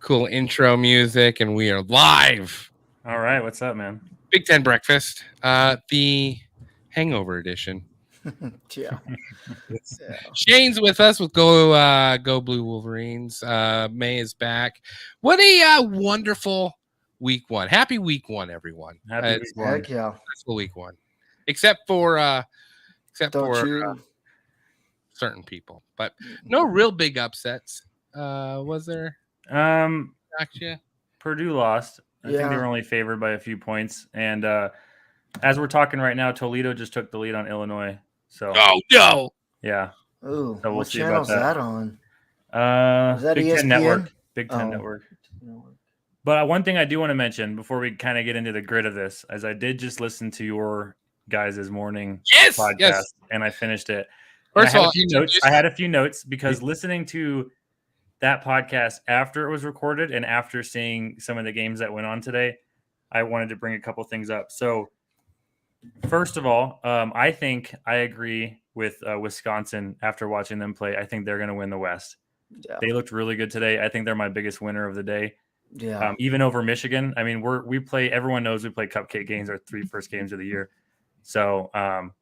cool intro music, and we are live. All right, what's up, man? Big Ten Breakfast, the Hangover edition. Yeah. Shane's with us with Go Blue Wolverines. May is back. What a wonderful week one. Happy week one, everyone. Happy week one. Heck yeah. Successful week one, except for Don't certain people, but no real big upsets. Was there? Gotcha. Purdue lost. I think they were only favored by a few points. And as we're talking right now, Toledo just took the lead on Illinois. So oh no. Yeah. Ooh, so we'll what see channel's about that on? Is that Big ESPN? Ten Network. Big Ten Network. But one thing I do want to mention before we kind of get into the grid of this, as I did just listen to your guys' morning podcast, and I finished it. First of all, I had a few notes because listening to that podcast after it was recorded and after seeing some of the games that went on today, I wanted to bring a couple things up. So first of all, I think I agree with Wisconsin after watching them play. I think they're going to win the West. Yeah. They looked really good today. I think they're my biggest winner of the day. Yeah. Even over Michigan. I mean, everyone knows we play cupcake games, our 3 first games of the year. So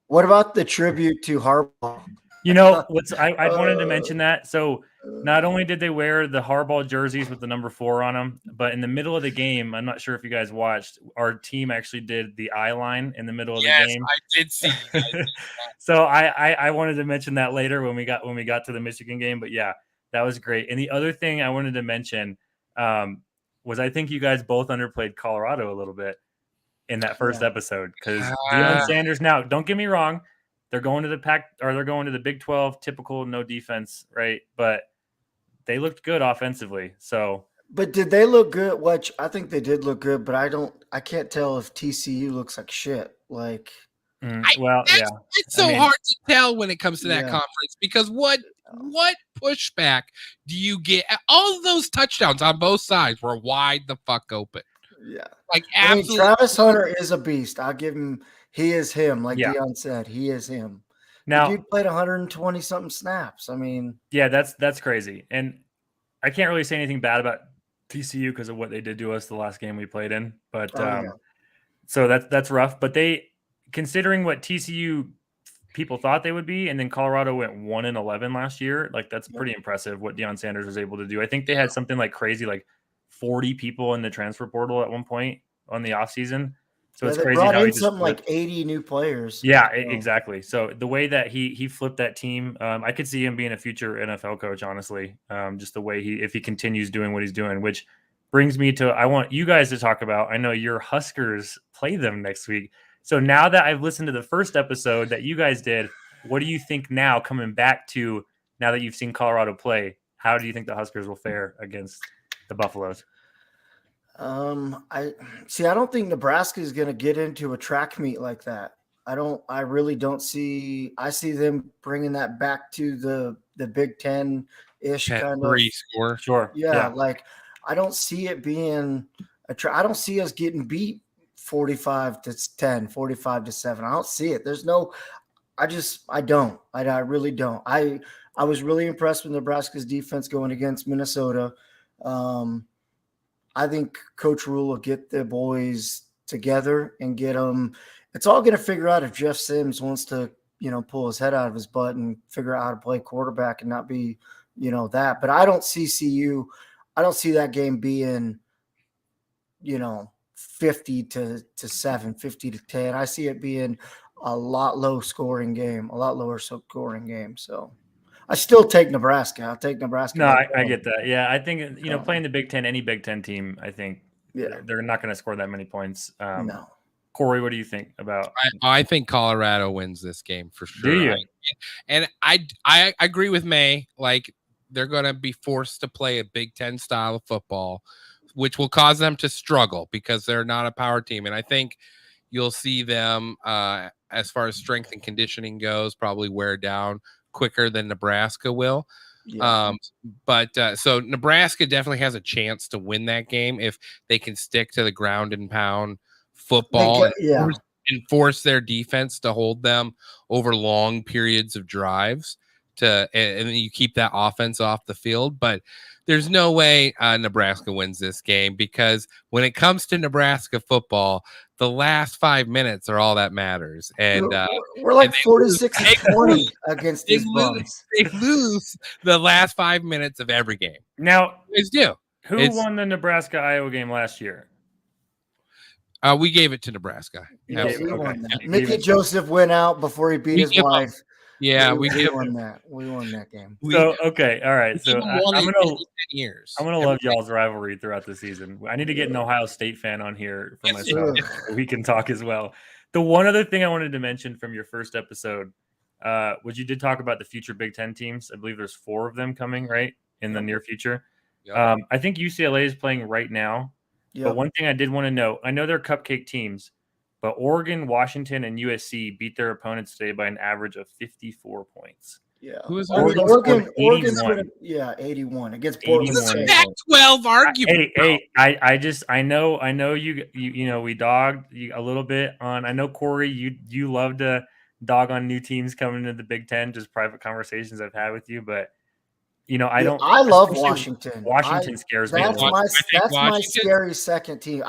what about the tribute to Harbaugh? You know, I wanted to mention that. So not only did they wear the Harbaugh jerseys with the number 4 on them, but in the middle of the game, I'm not sure if you guys watched, our team actually did the eye line in the middle of the game. I did see. So I wanted to mention that later when we got to the Michigan game. But yeah, that was great. And the other thing I wanted to mention was I think you guys both underplayed Colorado a little bit in that first episode because Deion Sanders. Now, don't get me wrong. They're going to they're going to the Big 12, typical no defense, right? But they looked good offensively. So, but did they look good? Which I think they did look good, but I can't tell if TCU looks like shit. Like, it's so hard to tell when it comes to that conference because what pushback do you get? All of those touchdowns on both sides were wide the fuck open. Yeah, like absolutely. Travis Hunter is a beast. I'll give him. He is him, like Deion said. He is him. Now, the dude played 120 something snaps. I mean, yeah, that's crazy. And I can't really say anything bad about TCU because of what they did to us the last game we played in. But so that's rough. But they, considering what TCU people thought they would be, and then Colorado went 1-11 last year. Like that's pretty impressive what Deion Sanders was able to do. I think they had something like crazy, like 40 people in the transfer portal at one point on the offseason. So it's crazy how he just something like 80 new players. Yeah, exactly. So the way that he flipped that team, I could see him being a future NFL coach, honestly. Just the way if he continues doing what he's doing, which brings me to, I want you guys to talk about, I know your Huskers play them next week. So now that I've listened to the first episode that you guys did, what do you think now coming back to, now that you've seen Colorado play, how do you think the Huskers will fare against the Buffaloes? I don't think Nebraska is going to get into a track meet like that. I really don't see. I see them bringing that back to the Big Ten ish kind of score. Sure. Yeah, like I don't see it being I don't see us getting beat 45-10, 45-7. I don't see it. There's no. I don't. I really don't. I was really impressed with Nebraska's defense going against Minnesota. I think Coach Rule will get the boys together and get them. It's all going to figure out if Jeff Sims wants to, pull his head out of his butt and figure out how to play quarterback and not be, that. But I don't see CU. I don't see that game being, 50-7, 50-10. I see it being a lot lower scoring game. So I still take Nebraska. I'll take Nebraska. No, I get that. Yeah, I think, playing the Big Ten, any Big Ten team, I think they're not going to score that many points. No. Corey, what do you think about? I think Colorado wins this game for sure. Do you? And I agree with May. Like they're going to be forced to play a Big Ten style of football, which will cause them to struggle because they're not a power team. And I think you'll see them, as far as strength and conditioning goes, probably wear down quicker than Nebraska will. Yeah. So Nebraska definitely has a chance to win that game if they can stick to the ground and pound football and force their defense to hold them over long periods of drives. and then you keep that offense off the field. But there's no way Nebraska wins this game, because when it comes to Nebraska football, the last 5 minutes are all that matters. And we're like 46-20 against they these lose, bums. they lose the last 5 minutes of every game. Now, They do. who won the Nebraska-Iowa game last year? We gave it to Nebraska. Yeah, Okay. we won that. Okay. Mickey Joseph went out before he beat his give 'em. wife. Yeah, we give won that. We won that game. So okay, all right. So I'm gonna years. love y'all's rivalry throughout the season. I need to get an Ohio State fan on here for myself. So we can talk as well. The one other thing I wanted to mention from your first episode, was you did talk about the future Big Ten teams. I believe there's 4 of them coming right in the near future. Yep. I think UCLA is playing right now. Yep. But one thing I did want to note, I know they're cupcake teams, but Oregon, Washington, and USC beat their opponents today by an average of 54 points. Yeah. Who is Oregon? Oregon's 81. gonna, 81 against Portland 81. State. Pac-12 argument. Hey, I know you we dogged you a little bit on. I know Corey, you love to dog on new teams coming into the Big Ten, just private conversations I've had with you, but I love Washington. Washington scares me. That's my Washington. scary second team.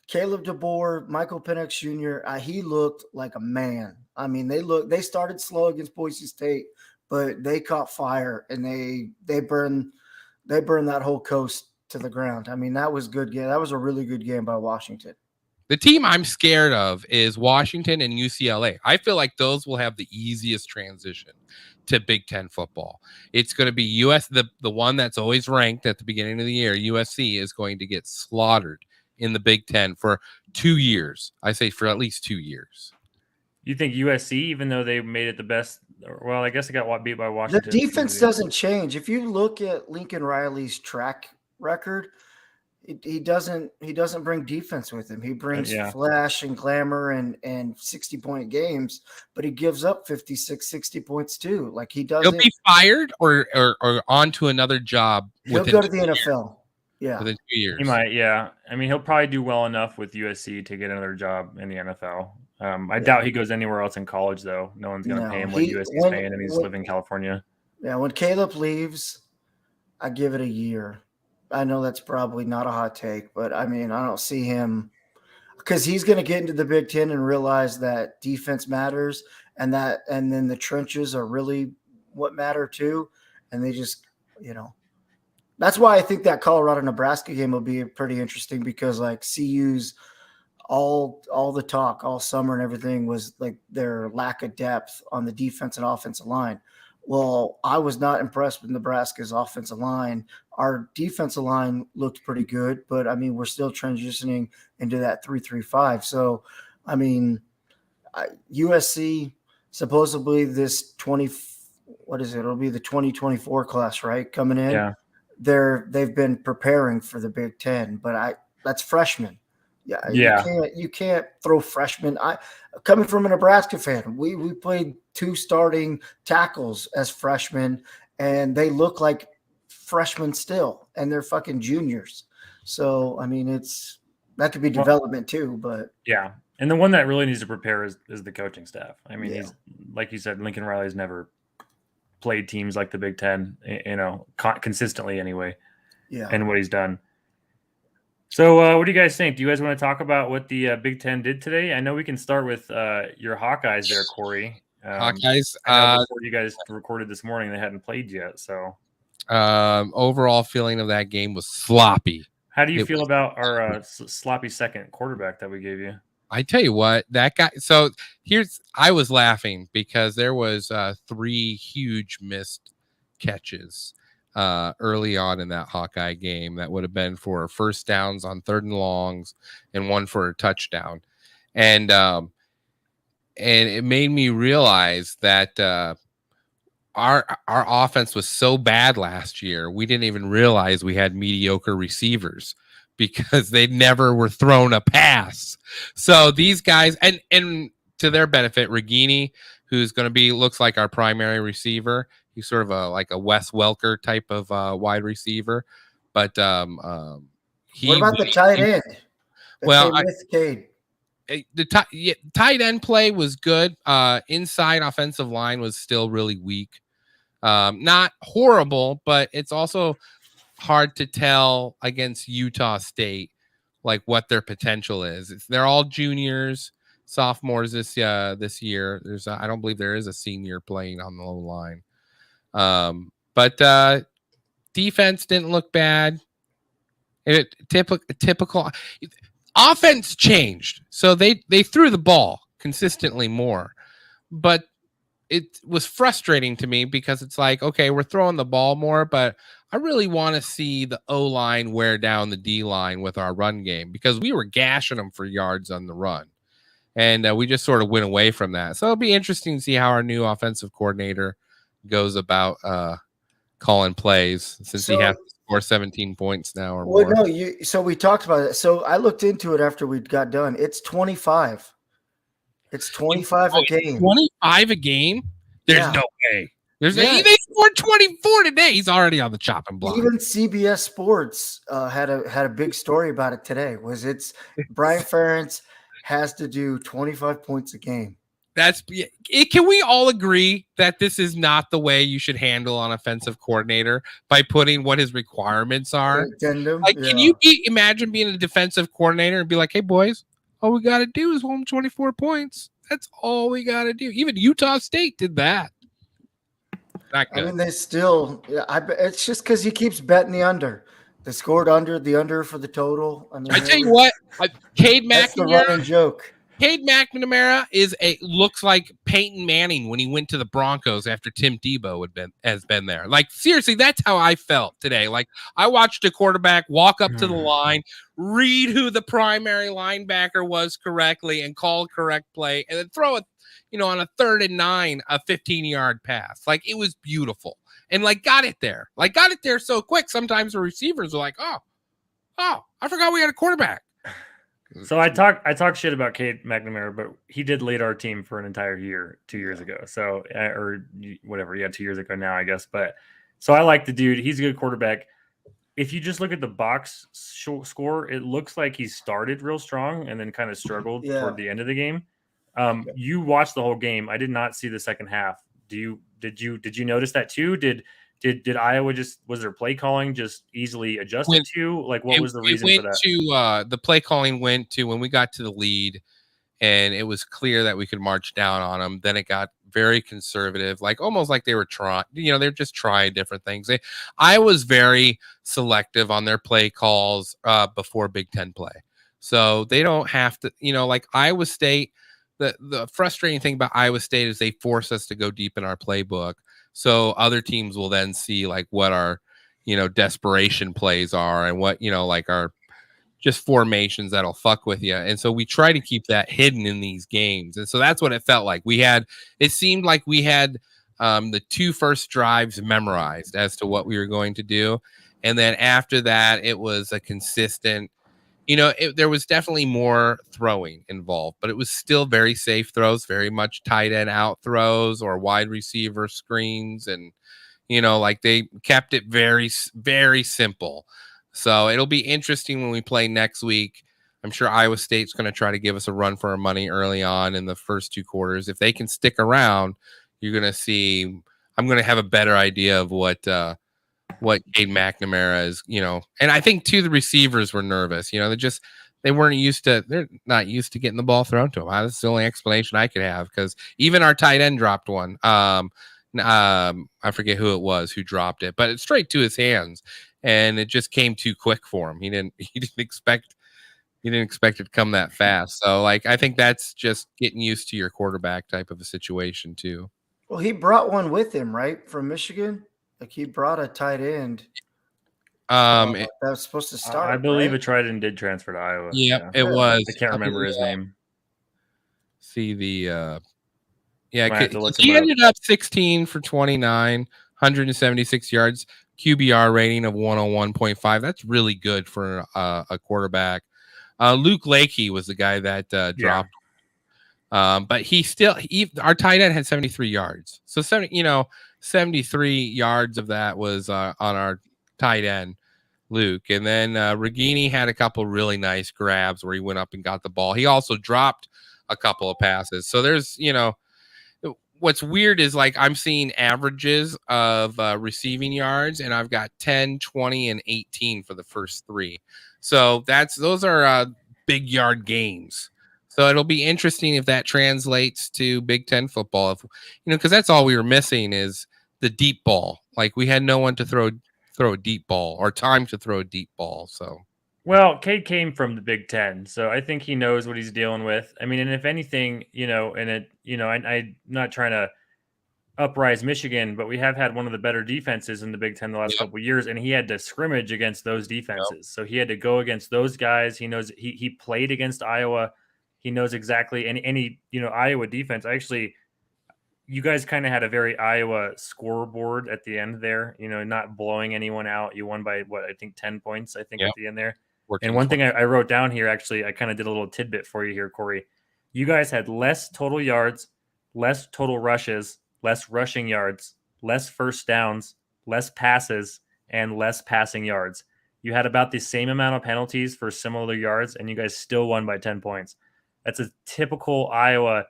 Caleb DeBoer, Michael Penix Jr. He looked like a man. I mean, they started slow against Boise State, but they caught fire and they burned that whole coast to the ground. I mean, that was good game. That was a really good game by Washington. The team I'm scared of is Washington and UCLA. I feel like those will have the easiest transition to Big Ten football. It's going to be the one that's always ranked at the beginning of the year. USC is going to get slaughtered in the Big Ten for 2 years. I say for at least 2 years. You think USC, even though they made it the best, well, I guess they got beat by Washington. The defense doesn't change. If you look at Lincoln Riley's track record, he doesn't bring defense with him. He brings flash and glamour and 60-point games, but he gives up 56, 60 points too. Like he doesn't. He'll be fired or on to another job. He'll go to the NFL. Yeah, within 2 years. He might. Yeah, I mean, he'll probably do well enough with USC to get another job in the NFL. I doubt he goes anywhere else in college, though. No one's going to pay him what USC is paying, and he's living in California. Yeah, when Caleb leaves, I give it a year. I know that's probably not a hot take, but I mean, I don't see him because he's going to get into the Big Ten and realize that defense matters and then the trenches are really what matter too. And they just, that's why I think that Colorado-Nebraska game will be pretty interesting because like CU's all the talk all summer and everything was like their lack of depth on the defense and offensive line. Well, I was not impressed with Nebraska's offensive line. Our defensive line looked pretty good, but I mean, we're still transitioning into that 3-3-5. So, I mean, USC supposedly this it'll be the 2024 class, right? Coming in. Yeah. They've been preparing for the Big Ten, but that's freshmen. Yeah. You can't throw freshmen. Coming from a Nebraska fan, we played 2 starting tackles as freshmen, and they look like freshmen still, and they're fucking juniors. So I mean, that could be development too, but yeah. And the one that really needs to prepare is the coaching staff. I mean, he's like you said, Lincoln Riley's never played teams like the Big Ten, consistently anyway. Yeah, and what he's done. So what do you guys think? Do you guys want to talk about what the Big Ten did today? I know we can start with your Hawkeyes there, Corey. Hawkeyes. Before you guys recorded this morning, they hadn't played yet. So overall feeling of that game was sloppy. How do you feel about our sloppy second quarterback that we gave you? I tell you what, that guy. So I was laughing because there was 3 huge missed catches early on in that Hawkeye game that would have been for first downs on 3rd and longs and 1 for a touchdown. And it made me realize that our offense was so bad last year, we didn't even realize we had mediocre receivers because they never were thrown a pass. So these guys, and to their benefit, Regini, who's going to looks like our primary receiver. He's sort of like a Wes Welker type of wide receiver. But what about the tight end? The tight end play was good. Inside offensive line was still really weak. Not horrible, but it's also hard to tell against Utah State like what their potential is. They're all juniors, sophomores this year. I don't believe there is a senior playing on the line. But defense didn't look bad. Typical offense changed, so they threw the ball consistently more, but it was frustrating to me because it's like, okay, we're throwing the ball more, but I really want to see the O-line wear down the D-line with our run game, because we were gashing them for yards on the run, and we just sort of went away from that. So it'll be interesting to see how our new offensive coordinator goes about calling plays, since he has to score 17 points now or more. No, so we talked about it. So I looked into it after we got done. It's 25. It's 25 a game. 25 a game? There's no way. They scored 24 today. He's already on the chopping block. Even CBS Sports had a big story about it today. Brian Ferentz has to do 25 points a game. Can we all agree that this is not the way you should handle an offensive coordinator, by putting what his requirements are? Can you imagine being a defensive coordinator and be like, hey, boys, all we got to do is hold 24 points. That's all we got to do. Even Utah State did that. Not good. I mean, it's just because he keeps betting the under. They scored the under for the total. I mean, I tell you what, Cade McNamara. That's the running joke. Cade McNamara looks like Peyton Manning when he went to the Broncos after Tim Tebow has been there. Like, seriously, that's how I felt today. Like, I watched a quarterback walk up to the line, read who the primary linebacker was correctly, and call correct play, and then throw it, on a 3rd and 9, a 15-yard pass. Like, it was beautiful, and got it there so quick. Sometimes the receivers are like, oh, I forgot we had a quarterback. So I talk shit about Cade McNamara, but he did lead our team for an entire year 2 years ago. So, or whatever, 2 years ago now, I guess. But so I like the dude. He's a good quarterback. If you just look at the box score, it looks like he started real strong and then kind of struggled toward the end of the game. You watched the whole game. I did not see the second half. Did you notice that too? Did Iowa was their play calling just easily adjusted to? Like, what was the reason for that? The play calling went to when we got to the lead, and it was clear that we could march down on them. Then it got very conservative, like almost like they were trying. They're just trying different things. I was very selective on their play calls before Big Ten play, so they don't have to. Like Iowa State. The frustrating thing about Iowa State is they force us to go deep in our playbook. So other teams will then see like what our, desperation plays are and what, like our just formations that'll fuck with you. And so we try to keep that hidden in these games. And so that's what it felt like. It seemed like we had the 2 first drives memorized as to what we were going to do. And then after that, it was a consistent, there was definitely more throwing involved, but it was still very safe throws, very much tight end out throws or wide receiver screens. And, like they kept it very, very simple. So it'll be interesting when we play next week. I'm sure Iowa State's going to try to give us a run for our money early on in the first 2 quarters. If they can stick around, you're going to see, I'm going to have a better idea of what Cade McNamara is, and I think too, the receivers were nervous, they're not used to getting the ball thrown to them. That's the only explanation I could have, because even our tight end dropped one. I forget who it was who dropped it, but it's straight to his hands, and it just came too quick for him. He didn't expect it to come that fast. So I think that's just getting used to your quarterback type of a situation too. Well, he brought one with him, right, from Michigan. Like he brought a tight end. That was supposed to start. I believe a tight end did transfer to Iowa. Yep, it was. I can't remember his name. See the he ended up 16 for 29, 176 yards, QBR rating of 101.5. That's really good for a quarterback. Luke Lakey was the guy that dropped. But our tight end had 73 yards. So 73 yards of that was on our tight end, Luke. And then Regini had a couple really nice grabs where he went up and got the ball. He also dropped a couple of passes. So there's, what's weird is like I'm seeing averages of receiving yards, and I've got 10, 20, and 18 for the first 3. So those are big yard games. So it'll be interesting if that translates to Big Ten football. If because that's all we were missing is the deep ball. Like we had no one to throw a deep ball or time to throw a deep ball. So. Well, Cade came from the Big Ten, so I think he knows what he's dealing with. I mean, and if anything, I'm not trying to uprise Michigan, but we have had one of the better defenses in the Big Ten the last couple of years, and he had to scrimmage against those defenses. So he had to go against those guys. He knows he played against Iowa. He knows exactly any Iowa defense. Actually, you guys kind of had a very Iowa scoreboard at the end there. Not blowing anyone out. You won by I think 10 points. I think at the end there. And one thing I wrote down here, actually, I kind of did a little tidbit for you here, Corey. You guys had less total yards, less total rushes, less rushing yards, less first downs, less passes, and less passing yards. You had about the same amount of penalties for similar yards, and you guys still won by 10 points. That's a typical Iowa.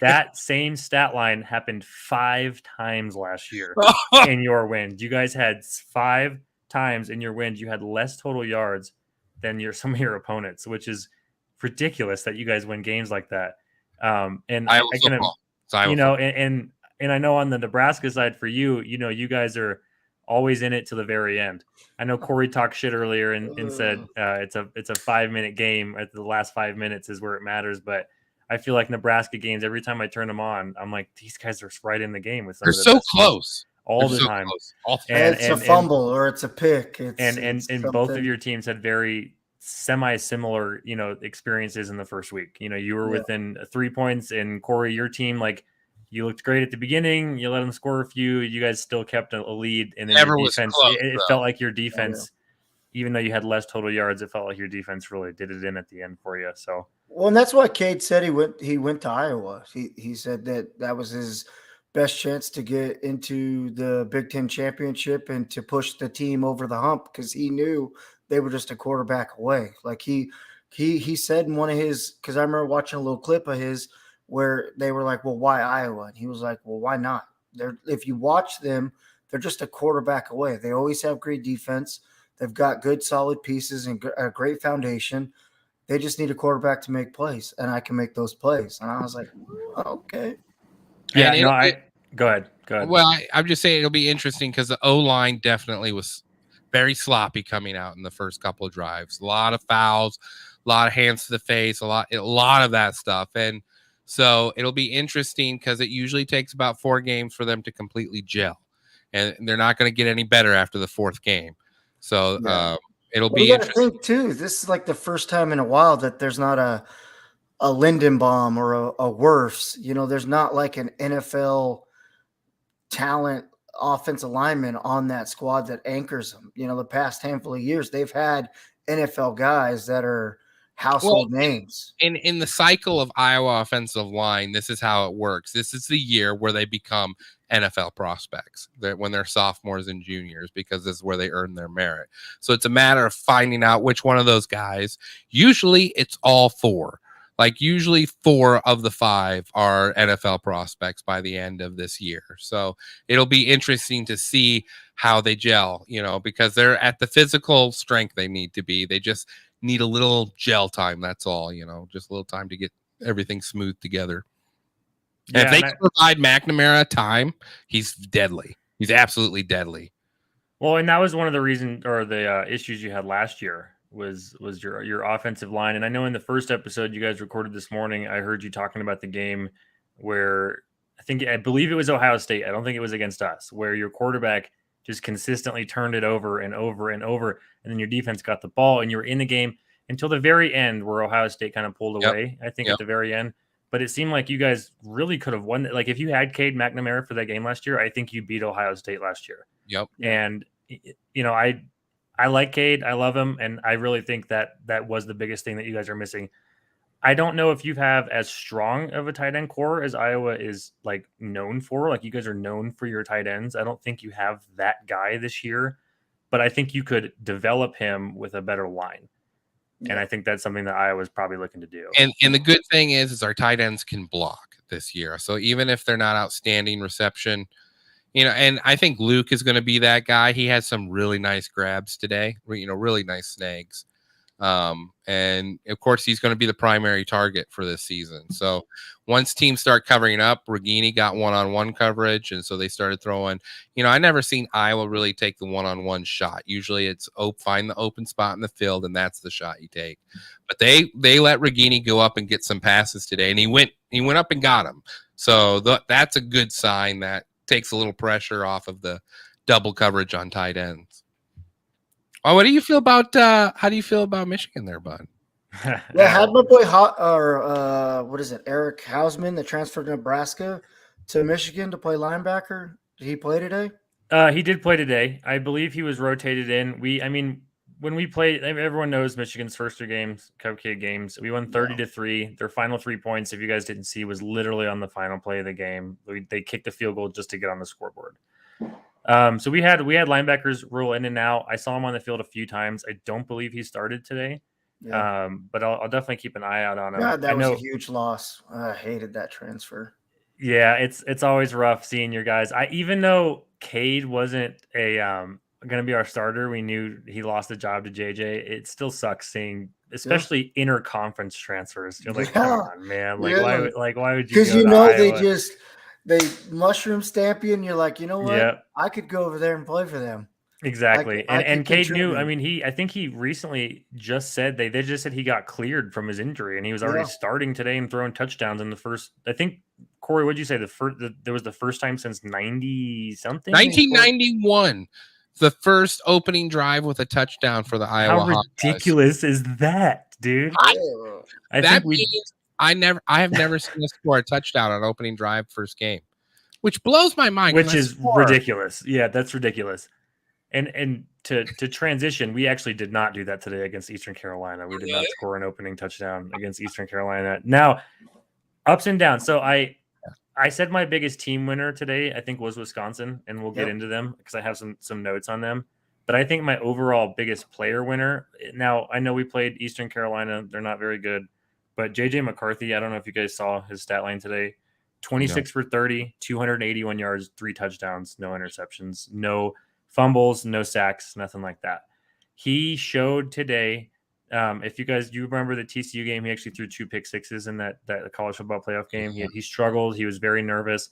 That same stat line happened 5 times last year in your wins. You guys had 5 times in your wins. You had less total yards than some of your opponents, which is ridiculous that you guys win games like that. And Iowa I can, and I know on the Nebraska side for you guys are always in it to the very end. I know Corey talked shit earlier and said it's a 5-minute game. At the last 5 minutes is where it matters. But I feel like Nebraska games, every time I turn them on, I'm like, these guys are right in the game with some. They're so close all the time. And it's a fumble or it's a pick. And both of your teams had very semi-similar, experiences in the first week. You were within 3 points, and Corey, your team, like, you looked great at the beginning. You let them score a few. You guys still kept a lead, and then your defense. It felt like your defense, even though you had less total yards, it felt like your defense really did it in at the end for you. So, well, and that's why Cade said he went to Iowa. He said that was his best chance to get into the Big Ten championship and to push the team over the hump, because he knew they were just a quarterback away. Like he said in one of his, because I remember watching a little clip of his where they were like, well, why Iowa? And he was like, well, why not? If you watch them, they're just a quarterback away. They always have great defense. They've got good, solid pieces and a great foundation. They just need a quarterback to make plays, and I can make those plays. And I was like, okay. Yeah, go ahead. Well, I'm just saying it'll be interesting because the O-line definitely was very sloppy coming out in the first couple of drives. A lot of fouls, a lot of hands to the face, a lot of that stuff. And so it'll be interesting because it usually takes about 4 games for them to completely gel, and they're not going to get any better after the 4th game. So it'll be interesting. Think too, this is like the first time in a while that there's not a Lindenbaum or a Wirfs. There's not like an NFL talent offensive lineman on that squad that anchors them. The past handful of years, they've had NFL guys that are household names. In the cycle of Iowa offensive line, this is how it works. This is the year where they become NFL prospects when they're sophomores and juniors, because this is where they earn their merit. So it's a matter of finding out which one of those guys. Usually it's all 4. Like usually 4 of the 5 are NFL prospects by the end of this year. So it'll be interesting to see how they gel, because they're at the physical strength they need to be. They just need a little gel time. That's all, just a little time to get everything smooth together. Yeah, if they can provide McNamara time, he's deadly. He's absolutely deadly. Well, and that was one of the reasons or the issues you had last year was your offensive line. And I know in the first episode you guys recorded this morning, I heard you talking about the game where I believe it was Ohio State. I don't think it was against us, where your quarterback just consistently turned it over and over and over. And then your defense got the ball and you were in the game until the very end where Ohio State kind of pulled away, I think at the very end. But it seemed like you guys really could have won. Like if you had Cade McNamara for that game last year, I think you beat Ohio State last year. Yep. And, I like Cade. I love him. And I really think that was the biggest thing that you guys are missing. I don't know if you have as strong of a tight end core as Iowa is like known for. Like you guys are known for your tight ends. I don't think you have that guy this year, but I think you could develop him with a better line. And I think that's something that Iowa's probably looking to do. And the good thing is our tight ends can block. this year. So even if they're not outstanding reception, and I think Luke is going to be that guy. He has some really nice grabs today, really nice snags. And of course he's going to be the primary target for this season. So once teams start covering up, Regini got one-on-one coverage. And so they started throwing, I never seen Iowa really take the one-on-one shot. Usually it's find the open spot in the field, and that's the shot you take. But they let Regini go up and get some passes today, and he went up and got him. So that's a good sign. That takes a little pressure off of the double coverage on tight ends. Oh, what do you feel about how do you feel about Michigan there, bud? Yeah, had my boy Eric Hausman, that transferred to Nebraska to Michigan to play linebacker. Did he play today? He did play today. I believe he was rotated in. When we played, everyone knows Michigan's first 3 games, Cupcake games. We won 30-3. Their final 3 points, if you guys didn't see, was literally on the final play of the game. They kicked the field goal just to get on the scoreboard. So we had linebackers roll in and out. I saw him on the field a few times. I don't believe he started today. Yeah. But I'll definitely keep an eye out on him. Yeah, that was a huge loss. I hated that transfer. Yeah, it's always rough seeing your guys. Even though Cade wasn't going to be our starter, we knew he lost the job to JJ. It still sucks seeing, especially interconference transfers. You're like, come on, man. Why would you? Because they mushroom stamp you, and you're like, you know what? Yeah. I could go over there and play for them. Exactly. And Cade knew. I think he recently just said they just said he got cleared from his injury, and he was already starting today and throwing touchdowns in the first. I think, Corey, what'd you say? There was the first time since 90-something? 1991. The first opening drive with a touchdown for the Iowa Hawkeyes. How ridiculous is that, dude? I have never seen us score a touchdown on opening drive first game, which blows my mind. Which is ridiculous. Yeah, that's ridiculous. And to transition, we actually did not do that today against Eastern Carolina. We did not score an opening touchdown against Eastern Carolina. Now, ups and downs. So I said my biggest team winner today, I think, was Wisconsin, and we'll get into them because I have some notes on them. But I think my overall biggest player winner, now I know we played Eastern Carolina. They're not very good. But J.J. McCarthy, I don't know if you guys saw his stat line today, 26 for 30, 281 yards, 3 touchdowns, no interceptions, no fumbles, no sacks, nothing like that. He showed today, if you remember the TCU game, he actually threw 2 pick sixes in that college football playoff game. He struggled. He was very nervous.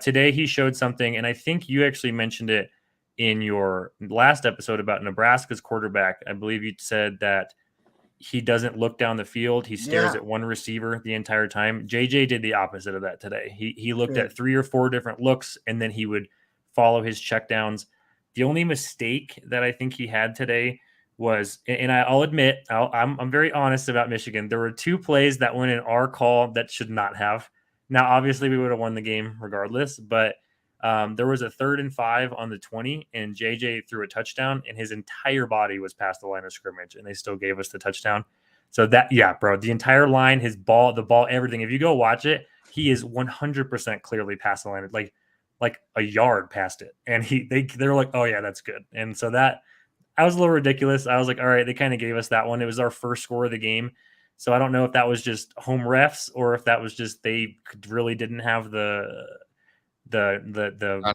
Today he showed something, and I think you actually mentioned it in your last episode about Nebraska's quarterback. I believe you said that he doesn't look down the field. He stares at one receiver the entire time. JJ did the opposite of that today. He looked at 3 or 4 different looks, and then he would follow his checkdowns. The only mistake that I think he had today was, and I'll admit, I'm very honest about Michigan. There were 2 plays that went in our call that should not have. Now, obviously, we would have won the game regardless, but there was a 3rd and 5 on the 20, and JJ threw a touchdown, and his entire body was past the line of scrimmage, and they still gave us the touchdown. So the entire line, the ball, everything. If you go watch it, he is 100% clearly past the line, like a yard past it, and they're like, oh yeah, that's good. And so that I was a little ridiculous. I was like, all right, they kind of gave us that one. It was our first score of the game. So I don't know if that was just home refs or if that was just they really didn't have the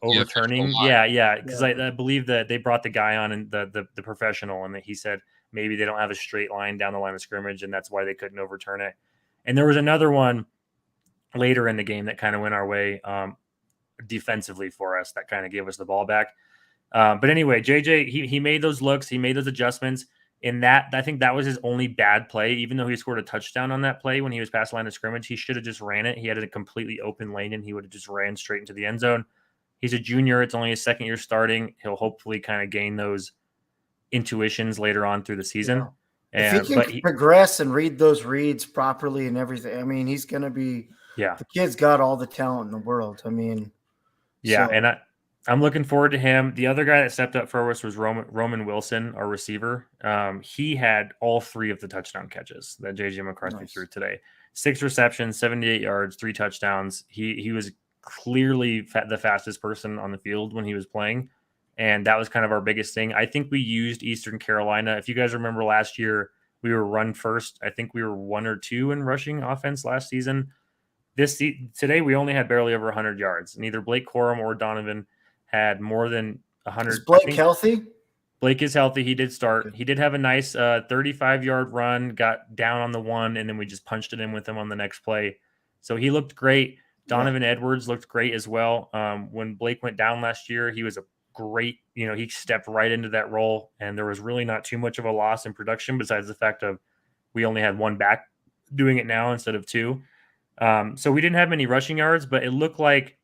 overturning. Yeah. Because I believe that they brought the guy on and the professional, and that he said maybe they don't have a straight line down the line of scrimmage, and that's why they couldn't overturn it. And there was another one later in the game that kind of went our way defensively for us that kind of gave us the ball back. But anyway, JJ, he made those looks, he made those adjustments. In that, I think that was his only bad play. Even though he scored a touchdown on that play when he was past the line of scrimmage, he should have just ran it. He had a completely open lane, and he would have just ran straight into the end zone. He's a junior. It's only his 2nd year starting. He'll hopefully kind of gain those intuitions later on through the season. Yeah. If he can progress and read those reads properly and everything, I mean, he's going to be – the kid's got all the talent in the world. I mean – and I'm looking forward to him. The other guy that stepped up for us was Roman Wilson, our receiver. He had all 3 of the touchdown catches that J.J. McCarthy threw today. 6 receptions, 78 yards, 3 touchdowns. He was clearly the fastest person on the field when he was playing, and that was kind of our biggest thing. I think we used Eastern Carolina. If you guys remember last year, we were run first. I think we were 1 or 2 in rushing offense last season. Today we only had barely over 100 yards. Neither Blake Corum or Donovan had more than 100. Is Blake healthy? Blake is healthy. He did start. Okay. He did have a nice 35-yard run, got down on the one, and then we just punched it in with him on the next play. So he looked great. Donovan Edwards looked great as well. When Blake went down last year, he was a great, he stepped right into that role, and there was really not too much of a loss in production besides the fact of we only had one back doing it now instead of two. So we didn't have many rushing yards, but it looked like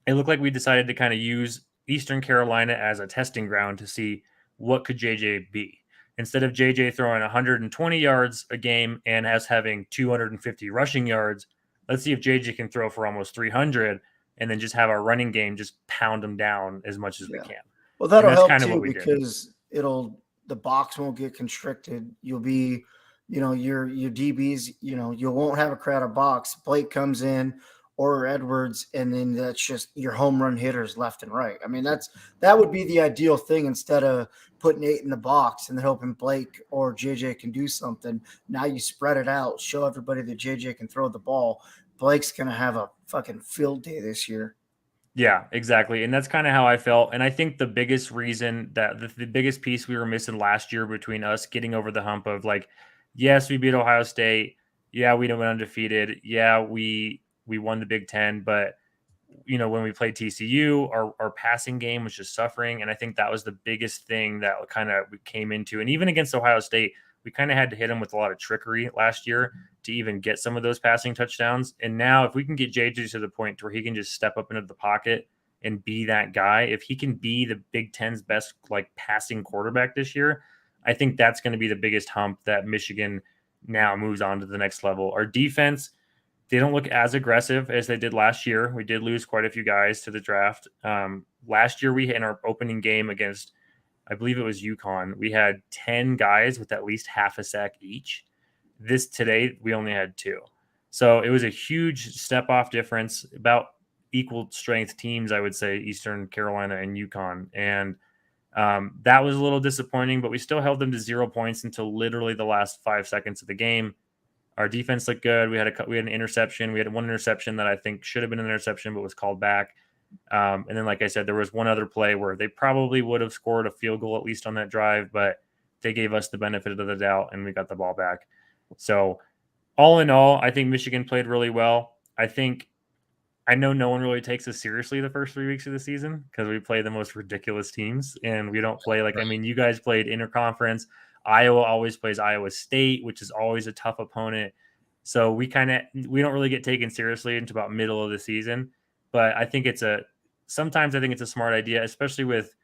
we decided to kind of use Eastern Carolina as a testing ground to see what could JJ be. Instead of JJ throwing 120 yards a game and us having 250 rushing yards, let's see if JJ can throw for almost 300 and then just have our running game just pound them down as much as we can. Well, that'll help too because the box won't get constricted. You'll be, your DBs, you won't have a crowded box. Blake comes in or Edwards, and then that's just your home run hitters left and right. I mean, that would be the ideal thing instead of putting 8 in the box and then hoping Blake or JJ can do something. Now you spread it out, show everybody that JJ can throw the ball. Blake's going to have a fucking field day this year. Yeah, exactly. And that's kind of how I felt. And I think the biggest reason that the biggest piece we were missing last year between us getting over the hump of like, yes, we beat Ohio State. Yeah, we went undefeated. Yeah, we won the Big Ten, but when we played TCU, our passing game was just suffering. And I think that was the biggest thing that kind of we came into. And even against Ohio State, we kind of had to hit him with a lot of trickery last year to even get some of those passing touchdowns. And now if we can get JJ to the point where he can just step up into the pocket and be that guy, if he can be the Big Ten's best passing quarterback this year, I think that's going to be the biggest hump that Michigan now moves on to the next level. Our defense, they don't look as aggressive as they did last year. We did lose quite a few guys to the draft. Last year, we in our opening game against, I believe it was UConn, we had 10 guys with at least half a sack each. Today, we only had 2. So it was a huge step off difference, about equal strength teams, I would say, Eastern Carolina and UConn. And that was a little disappointing, but we still held them to 0 points until literally the last 5 seconds of the game. Our defense looked good. We had an interception. We had one interception that I think should have been an interception, but was called back. And then, like I said, there was one other play where they probably would have scored a field goal at least on that drive, but they gave us the benefit of the doubt and we got the ball back. So all in all, I think Michigan played really well. I know no one really takes us seriously the first 3 weeks of the season because we play the most ridiculous teams and we don't play you guys played interconference. Iowa always plays Iowa State, which is always a tough opponent. So we don't really get taken seriously until about middle of the season. But I think sometimes I think it's a smart idea, especially with,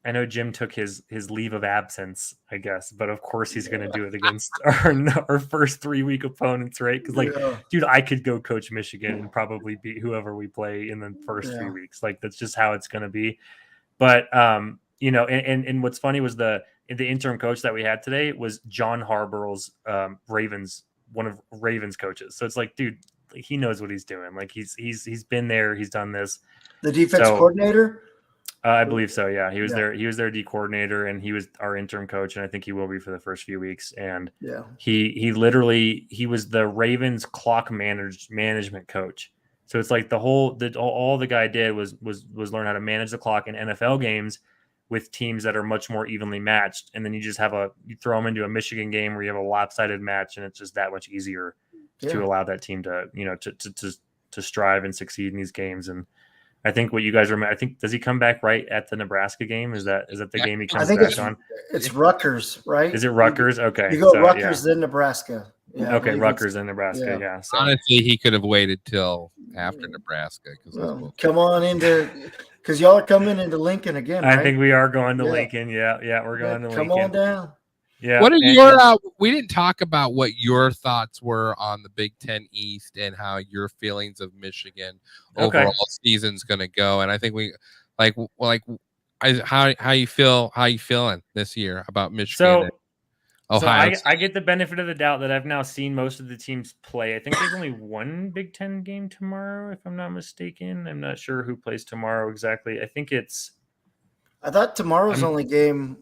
I know Jim took his leave of absence, I guess, but of course he's going to do it against our first 3 week opponents, right? Because dude, I could go coach Michigan and probably beat whoever we play in the first 3 weeks. That's just how it's going to be. But and what's funny was the interim coach that we had today was John Harbaugh's one of Ravens coaches. So it's like, dude, he knows what he's doing. He's been there. He's done this. The defense coordinator? I believe so. Yeah. He was there. He was their D coordinator and he was our interim coach. And I think he will be for the first few weeks. And he was the Ravens clock management coach. So it's like all the guy did was learn how to manage the clock in NFL games with teams that are much more evenly matched. And then you just you throw them into a Michigan game where you have a lopsided match and it's just that much easier to allow that team to, to strive and succeed in these games. And I think what you guys remember, I think, does he come back right at the Nebraska game? Is that the game he comes back on? It's Rutgers, right? Is it Rutgers? Okay. You go Rutgers, then Nebraska. Yeah, okay, Rutgers and Nebraska. Yeah. So. Honestly, he could have waited till after Nebraska. Come on because y'all are coming into Lincoln again, right? I think we are going to Lincoln. Yeah, we're going to Lincoln. Come on down. Yeah. What are your? We didn't talk about what your thoughts were on the Big Ten East and how your feelings of Michigan overall season's going to go. And I think we how you feel? How you feeling this year about Michigan? Ohio. So I get the benefit of the doubt that I've now seen most of the teams play. I think there's only one Big Ten game tomorrow, if I'm not mistaken. I'm not sure who plays tomorrow exactly. I thought tomorrow's only game.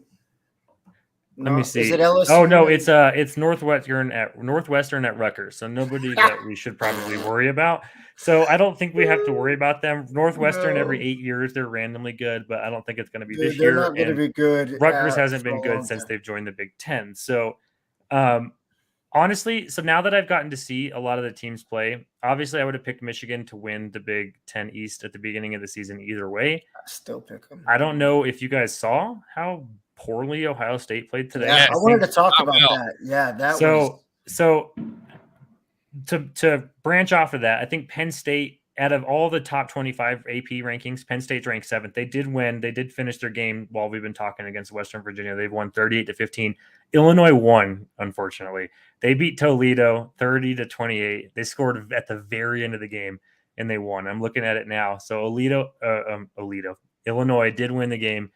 Let me see. Is it LSU? Oh no, it's Northwestern at Rutgers, so nobody that we should probably worry about. So I don't think we have to worry about them. Northwestern every 8 years they're randomly good, but I don't think it's going to be this they're year. not going to be good. Rutgers hasn't for a been good long since time. they've joined the Big Ten. So honestly, so now that I've gotten to see a lot of the teams play, obviously I would have picked Michigan to win the Big Ten East at the beginning of the season either way. I still pick them. I don't know if you guys saw how poorly Ohio State played today. Yeah, I wanted to talk about will. that. Yeah, that So was to branch off of that, I think Penn State, out of all the top 25 AP rankings, Penn State's ranked 7th. They did win. They did finish their game while we've been talking against Western Virginia. They've won 38-15. Illinois won, unfortunately. They beat Toledo 30-28. They scored at the very end of the game and they won. I'm looking at it now. So Illinois did win the game.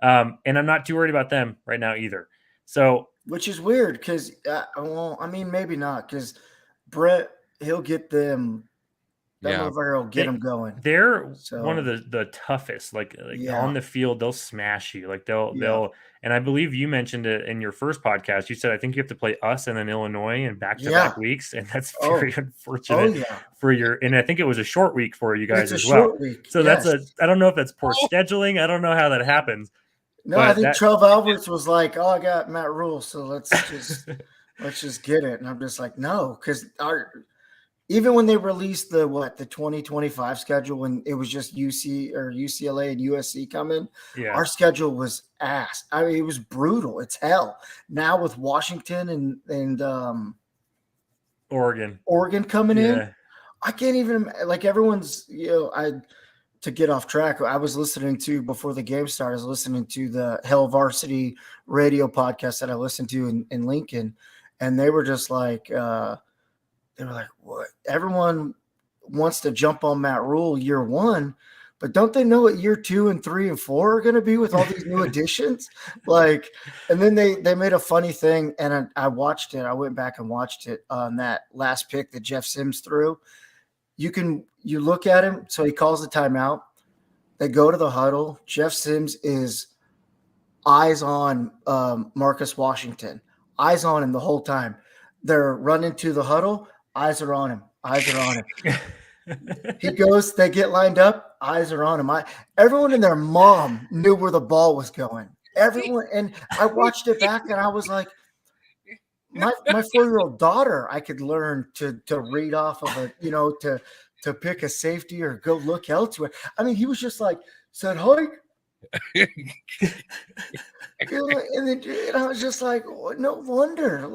And I'm not too worried about them right now either. So, which is weird because, well, I mean, maybe not because Brett, he'll get them. That motherfucker will get them going. They're one of the toughest. Like Yeah. on the field, they'll smash you. Like they'll. And I believe you mentioned it in your first podcast. You said I think you have to play us and then Illinois in back-to-back weeks, and that's very unfortunate for your. And I think it was a short week for you guys as well. Week. So that's I don't know if that's poor scheduling. I don't know how that happens. No, I think Trev Alberts was like, "Oh, I got Matt Rule, so let's just get it." And I'm just like, "No," because even when they released the 2025 schedule, when it was just UCLA and USC coming, our schedule was ass. I mean, it was brutal. It's hell. Now with Washington and Oregon coming in, I can't even everyone's to get off track. I was listening to before the game started. I was listening to the Hell Varsity radio podcast that I listened to in Lincoln, and they were just like. They were like, "What? Everyone wants to jump on Matt Rule year 1, but don't they know what year 2 and 3 and 4 are going to be with all these new additions?" And then they made a funny thing, and I watched it. I went back and watched it on that last pick that Jeff Sims threw. You look at him. So he calls the timeout. They go to the huddle. Jeff Sims is eyes on Marcus Washington, eyes on him the whole time. They're running to the huddle. Eyes are on him. He goes, they get lined up. Eyes are on him. Everyone and their mom knew where the ball was going. Everyone. And I watched it back and I was like, my 4-year-old daughter, I could learn to read off of to pick a safety or go look elsewhere. I mean, he was just like, said, "Hike." And I was just like, no wonder.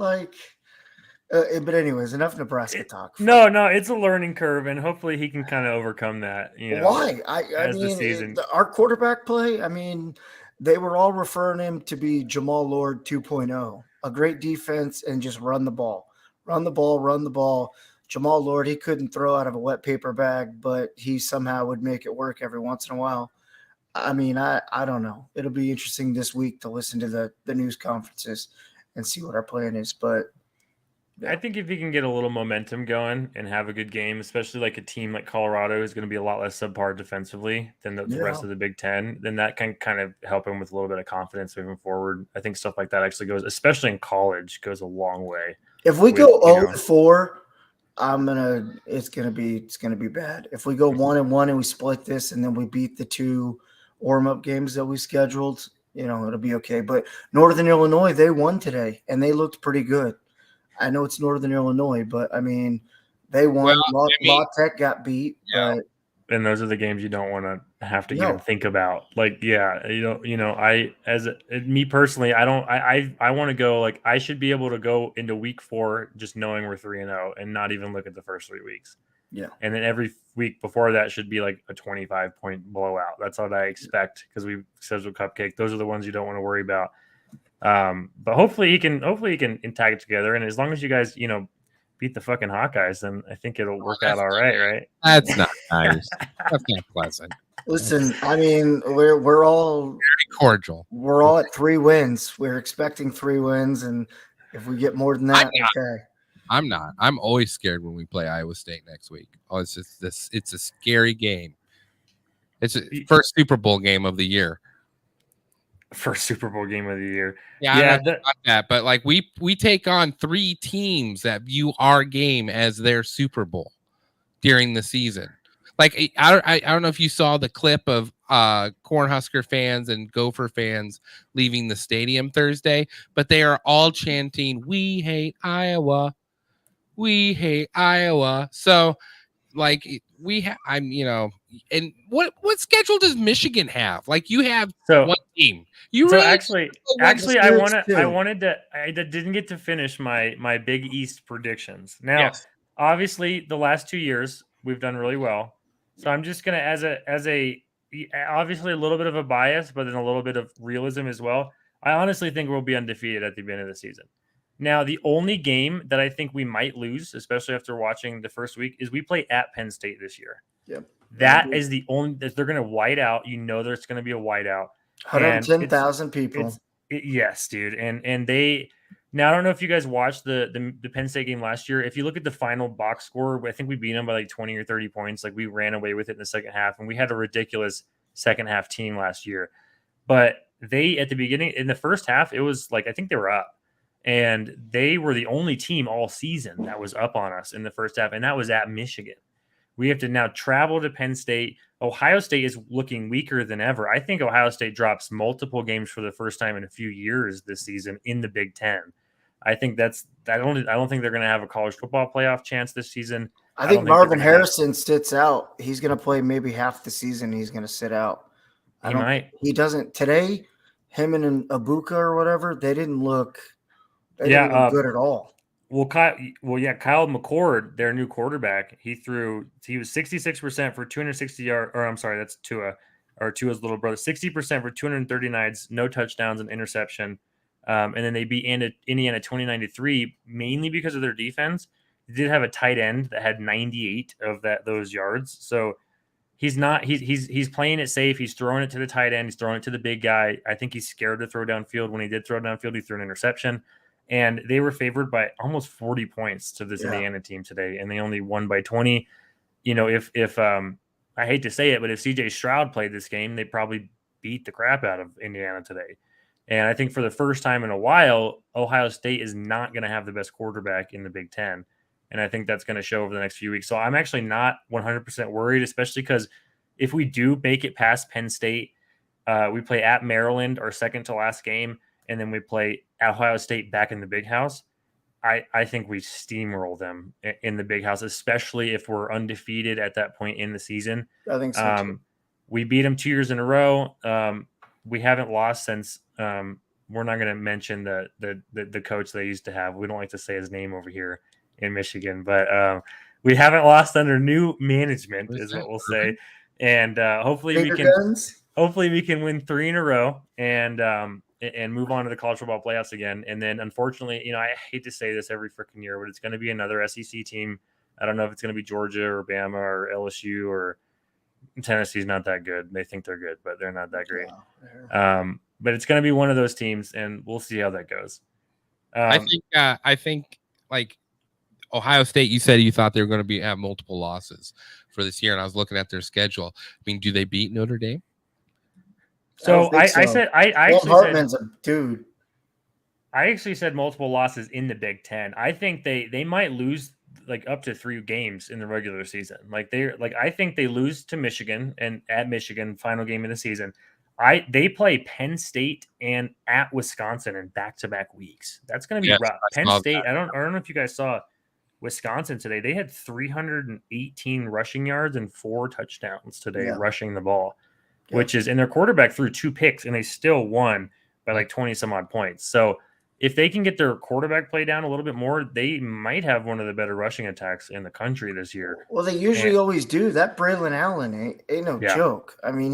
But anyways, enough Nebraska talk. No, it's a learning curve, and hopefully he can kind of overcome that. Why? I mean, the season. Our quarterback play. I mean, they were all referring him to be Jamal Lord 2.0, a great defense, and just run the ball. Jamal Lord, he couldn't throw out of a wet paper bag, but he somehow would make it work every once in a while. I mean, I don't know. It'll be interesting this week to listen to the news conferences and see what our plan is, but. I think if you can get a little momentum going and have a good game, especially like a team like Colorado is going to be a lot less subpar defensively than the rest of the Big Ten, then that can kind of help him with a little bit of confidence moving forward. I think stuff like that actually goes, especially in college, goes a long way. If we go 0-4, it's gonna be bad. If we go 1-1 and we split this and then we beat the 2 warm-up games that we scheduled, it'll be okay. But Northern Illinois, they won today and they looked pretty good. I know it's Northern Illinois, but I mean, they won. La Tech got beat. Yeah. And those are the games you don't want to have to even think about. Me personally, I want to go, I should be able to go into week 4 just knowing we're 3-0 and not even look at the first 3 weeks. Yeah. And then every week before that should be like a 25-point blowout. That's what I expect because we scheduled Cupcake. Those are the ones you don't want to worry about. But hopefully he can tag it together. And as long as you guys, beat the fucking Hawkeyes, then I think it'll work out all right? That's not nice. That's not pleasant. Listen, I mean, we're all very cordial. We're all at 3 wins. We're expecting 3 wins. And if we get more than that, okay. I'm not. I'm always scared when we play Iowa State next week. Oh, it's just this. It's a scary game. It's the first Super Bowl game of the year. First Super Bowl game of the year. Yeah, I don't know about that, but like we take on 3 teams that view our game as their Super Bowl during the season. Like I don't know if you saw the clip of Cornhusker fans and Gopher fans leaving the stadium Thursday, but they are all chanting, "We hate Iowa. We hate Iowa." So like I'm, and what schedule does Michigan have? Like you have one team. Actually, I didn't get to finish my Big East predictions. Now, yes. Obviously, the last 2 years we've done really well. So I'm just gonna as a obviously a little bit of a bias, but then a little bit of realism as well. I honestly think we'll be undefeated at the end of the season. Now, the only game that I think we might lose, especially after watching the first week, is we play at Penn State this year. Yep. That is the only that they're going to white out. There's going to be a whiteout. 110,000 people. Yes, dude. And they now I don't know if you guys watched the Penn State game last year. If you look at the final box score, I think we beat them by like 20 or 30 points. Like we ran away with it in the second half, and we had a ridiculous second half team last year. But they at the beginning in the first half, it was like I think they were up. And they were the only team all season that was up on us in the first half, and that was at Michigan. We have to now travel to Penn State. Ohio State is looking weaker than ever. I think Ohio State drops multiple games for the first time in a few years this season in the Big Ten. I think I don't think they're going to have a college football playoff chance this season. I think Marvin Harrison sits out. He's going to play maybe half the season. He's going to sit out. He doesn't today. Him and Abuka or whatever, they didn't look. They didn't look good at all. Kyle McCord, their new quarterback, he was 66% for 260 yards, or I'm sorry, that's Tua, or Tua's little brother, 60% for 239, no touchdowns and interception. And then they beat Indiana 29-3, mainly because of their defense. They did have a tight end that had 98 of those yards. So he's playing it safe. He's throwing it to the tight end. He's throwing it to the big guy. I think he's scared to throw downfield. When he did throw downfield, he threw an interception. And they were favored by almost 40 points to this Indiana team today, and they only won by 20. If I hate to say it, but if CJ Stroud played this game, they probably beat the crap out of Indiana today. And I think for the first time in a while, Ohio State is not going to have the best quarterback in the Big Ten. And I think that's going to show over the next few weeks. So I'm actually not 100% worried, especially because if we do make it past Penn State, we play at Maryland, our second to last game, and then we play Ohio State back in the Big House. I think we steamroll them in the Big House, especially if we're undefeated at that point in the season. I think so too. We beat them 2 years in a row. We haven't lost since we're not going to mention the coach they used to have. We don't like to say his name over here in Michigan, but we haven't lost under new management is what we'll say. And hopefully we can win 3 in a row and move on to the college football playoffs again. And then unfortunately, I hate to say this every freaking year, but it's going to be another SEC team. I don't know if it's going to be Georgia or Bama or LSU or Tennessee's not that good. They think they're good, but they're not that great. But it's going to be one of those teams, and we'll see how that goes. I think like Ohio State, you said you thought they were going to have multiple losses for this year, and I was looking at their schedule. I mean, do they beat Notre Dame? So I actually said, dude. I actually said multiple losses in the Big Ten. I think they might lose like up to 3 games in the regular season. I think they lose to Michigan and at Michigan, final game of the season. They play Penn State and at Wisconsin in back-to-back weeks. That's going to be rough. Penn State. I don't know if you guys saw Wisconsin today. They had 318 rushing yards and 4 touchdowns today rushing the ball. Which is, and their quarterback threw 2 picks, and they still won by like 20 some odd points. So if they can get their quarterback play down a little bit more, they might have one of the better rushing attacks in the country this year. Well, they usually always do. That Braylon Allen ain't no joke. I mean,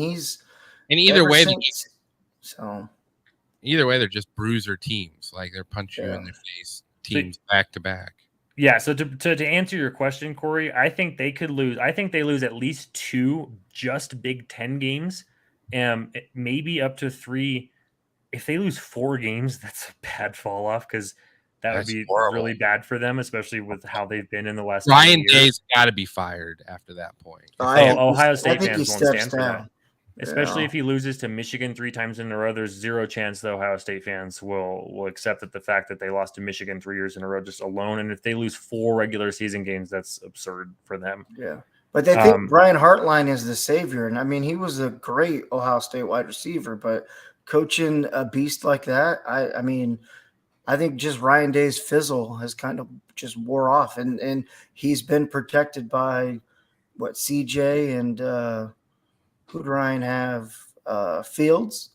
either way, they're just bruiser teams. Like they're punch you in the face teams back to back. Yeah, so to answer your question, Corey, I think they could lose. I think they lose at least 2 just Big Ten games, maybe up to 3. If they lose 4 games, that's a bad fall off because that would be really bad for them, especially with how they've been in the last. Ryan Day's got to be fired after that point. Ohio State fans won't stand for that. especially if he loses to Michigan 3 times in a row. There's zero chance that Ohio State fans will accept that the fact that they lost to Michigan 3 years in a row just alone. And if they lose 4 regular season games, that's absurd for them. Yeah. But they think Brian Hartline is the savior. And I mean, he was a great Ohio State wide receiver, but coaching a beast like that, I mean, I think just Ryan Day's fizzle has kind of just wore off. And he's been protected by CJ and who do Ryan have? Fields.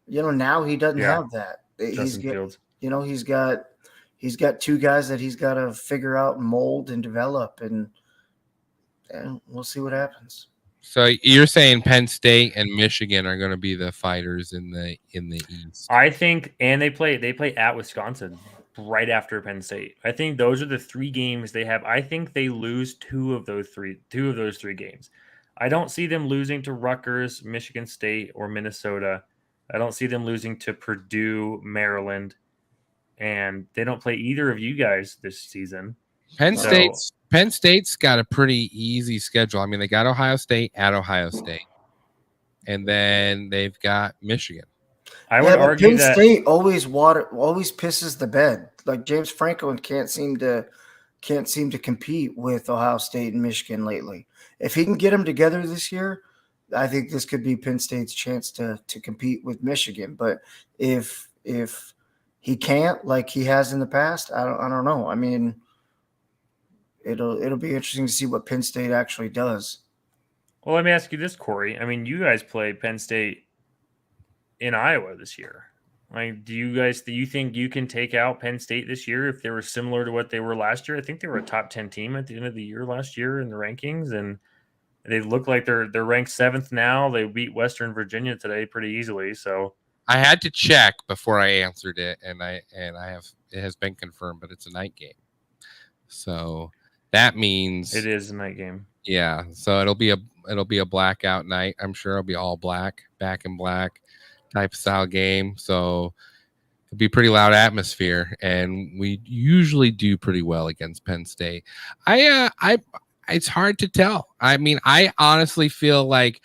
Now he doesn't have that. Fields. He's got 2 guys that he's got to figure out and mold and develop, and we'll see what happens. So you're saying Penn State and Michigan are going to be the fighters in the East? I think, and they play at Wisconsin right after Penn State. I think those are the 3 games they have. I think they lose 2 of those 3 games. I don't see them losing to Rutgers, Michigan State, or Minnesota. I don't see them losing to Purdue, Maryland, and they don't play either of you guys this season. Penn State's got a pretty easy schedule. I mean, they got Ohio State at Ohio State, and then they've got Michigan. I would argue Penn that State always pisses the bed. Like James Franklin can't seem to compete with Ohio State and Michigan lately. If he can get them together this year, I think this could be Penn State's chance to compete with Michigan. But if he can't, like he has in the past, I don't know. I mean, it'll be interesting to see what Penn State actually does. Well, let me ask you this, Corey. I mean, you guys played Penn State in Iowa this year. Like, do you think you can take out Penn State this year if they were similar to what they were last year? I think they were a top 10 team at the end of the year last year in the rankings, and they look like they're ranked 7th now. They beat Western Virginia today pretty easily. So I had to check before I answered it, and it has been confirmed, but it's a night game. So that means it is a night game. Yeah, so it'll be a blackout night. I'm sure it'll be all black, back in black type style game. So it'll be pretty loud atmosphere, and we usually do pretty well against Penn State. It's hard to tell. I mean, I honestly feel like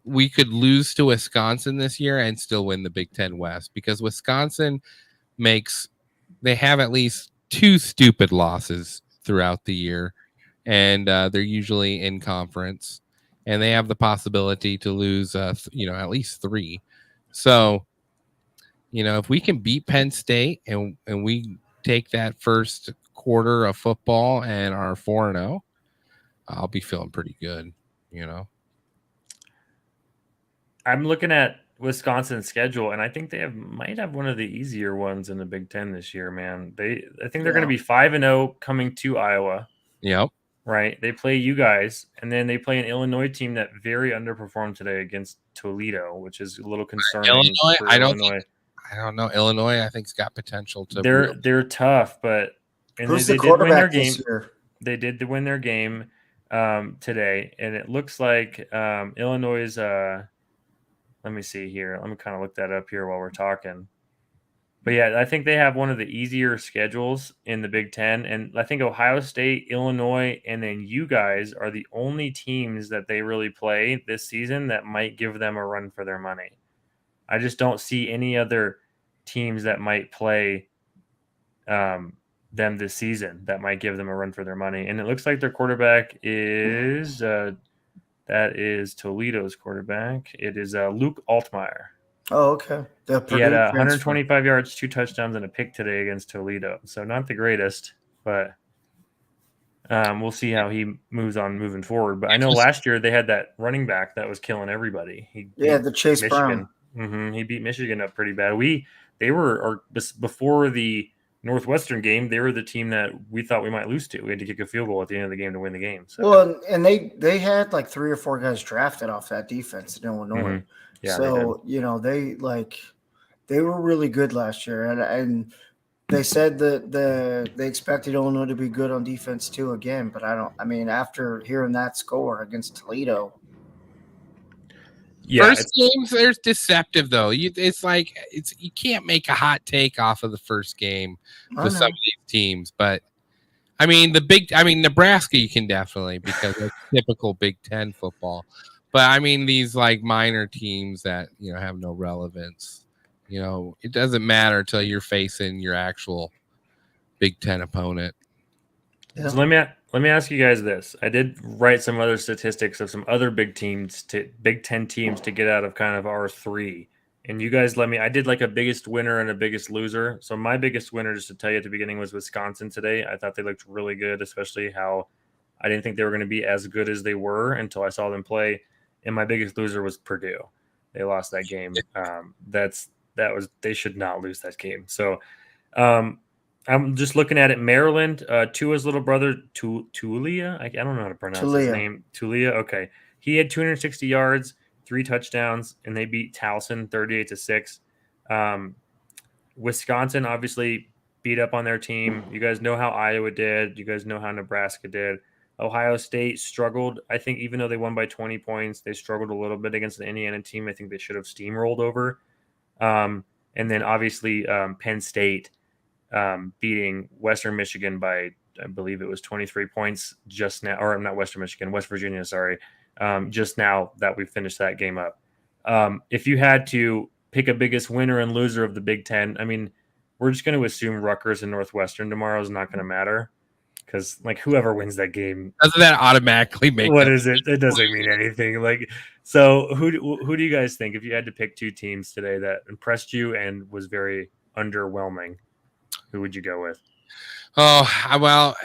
we could lose to Wisconsin this year and still win the Big Ten West, because Wisconsin they have at least 2 stupid losses throughout the year, and they're usually in conference, and they have the possibility to lose at least 3. So if we can beat Penn State and we take that first quarter of football and are 4-0, I'll be feeling pretty good. I'm looking at Wisconsin's schedule, and I think they might have one of the easier ones in the Big Ten this year, man. I think they're going to be 5-0 coming to Iowa. Yep. Right. They play you guys, and then they play an Illinois team that very underperformed today against Toledo, which is a little concerning. Illinois, I don't know. Illinois, I think, has got potential to. They're tough, but who's the quarterback this year? They did win their game today, and it looks like Illinois. Let me see here. Let me kind of look that up here while we're talking. But yeah, I think they have one of the easier schedules in the Big Ten. And I think Ohio State, Illinois, and then you guys are the only teams that they really play this season that might give them a run for their money. I just don't see any other teams that might play them this season that might give them a run for their money. And it looks like their quarterback is that is Toledo's quarterback. It is Luke Altmaier. Oh, okay. He had 125 yards, 2 touchdowns, and a pick today against Toledo. So not the greatest, but we'll see how he moves on moving forward. But I know last year they had that running back that was killing everybody. The Chase Brown. He beat Michigan up pretty bad. Before the Northwestern game, they were the team that we thought we might lose to. We had to kick a field goal at the end of the game to win the game. So. Well, and they had like 3 or 4 guys drafted off that defense in Illinois. Mm-hmm. Yeah, so they were really good last year, and they said that they expected Illinois to be good on defense too again. But after hearing that score against Toledo, first games they're deceptive though. You can't make a hot take off of the first game with some of these teams, but Nebraska you can definitely, because it's typical Big Ten football. But I mean, these like minor teams that have no relevance. It doesn't matter until you're facing your actual Big Ten opponent. Yeah. So let me ask you guys this. I did write some other statistics of some other Big Ten teams to get out of kind of R3. And you guys I did like a biggest winner and a biggest loser. So my biggest winner, just to tell you at the beginning, was Wisconsin today. I thought they looked really good, especially how I didn't think they were going to be as good as they were until I saw them play. And my biggest loser was Purdue. They lost that game. They should not lose that game. So I'm just looking at it. Maryland, Tua's little brother, Tulia. I don't know how to pronounce his name. Tulia. Okay. He had 260 yards, 3 touchdowns, and they beat Towson 38-6. Wisconsin obviously beat up on their team. You guys know how Iowa did. You guys know how Nebraska did. Ohio State struggled. I think even though they won by 20 points, they struggled a little bit against the Indiana team. I think they should have steamrolled over. And then obviously Penn State beating Western Michigan by, I believe it was 23 points just now, or not Western Michigan, West Virginia, sorry, just now that we finished that game up. If you had to pick a biggest winner and loser of the Big Ten, I mean, we're just going to assume Rutgers and Northwestern tomorrow is not going to matter because, like, whoever wins that game, doesn't that automatically make what is it? It doesn't mean anything. Like, so who do you guys think, if you had to pick 2 teams today that impressed you and was very underwhelming, who would you go with? Oh, well,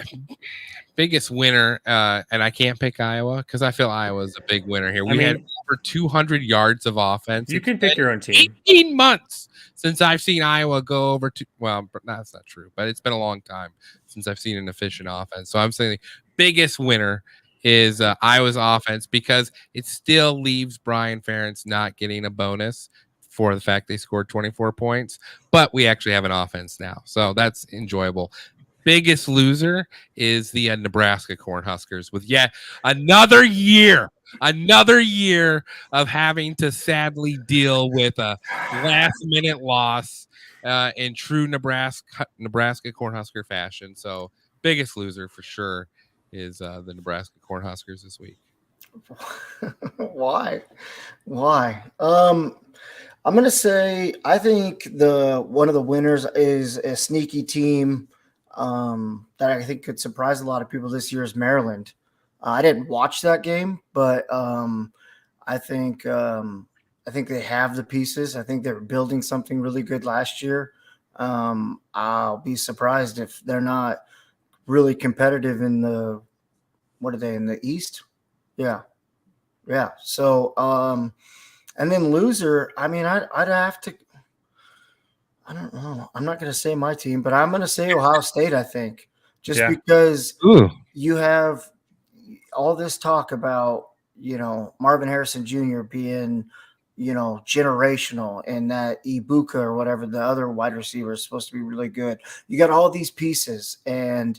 biggest winner, and I can't pick Iowa because I feel Iowa's a big winner here. We had over 200 yards of offense. You can pick your own team. 18 months since I've seen Iowa go over to, well, that's not true, but it's been a long time since I've seen an efficient offense. So I'm saying biggest winner is Iowa's offense because it still leaves Brian Ferentz not getting a bonus for the fact they scored 24 points, but we actually have an offense now. So that's enjoyable. Biggest loser is the Nebraska Cornhuskers with yet another year of having to sadly deal with a last-minute loss in true Nebraska Cornhusker fashion. So biggest loser for sure is the Nebraska Cornhuskers this week. Why? I'm going to say I think one of the winners is a sneaky team that I think could surprise a lot of people this year is Maryland. I didn't watch that game, but I think they have the pieces. I think they were building something really good last year. I'll be surprised if they're not really competitive in the in the East? Yeah. So and then loser, I mean, I'd have to. I don't know. I'm not going to say my team, but I'm going to say Ohio State, I think, just because you have all this talk about, Marvin Harrison Jr. being, generational and that Ibuka or whatever, the other wide receiver is supposed to be really good. You got all these pieces and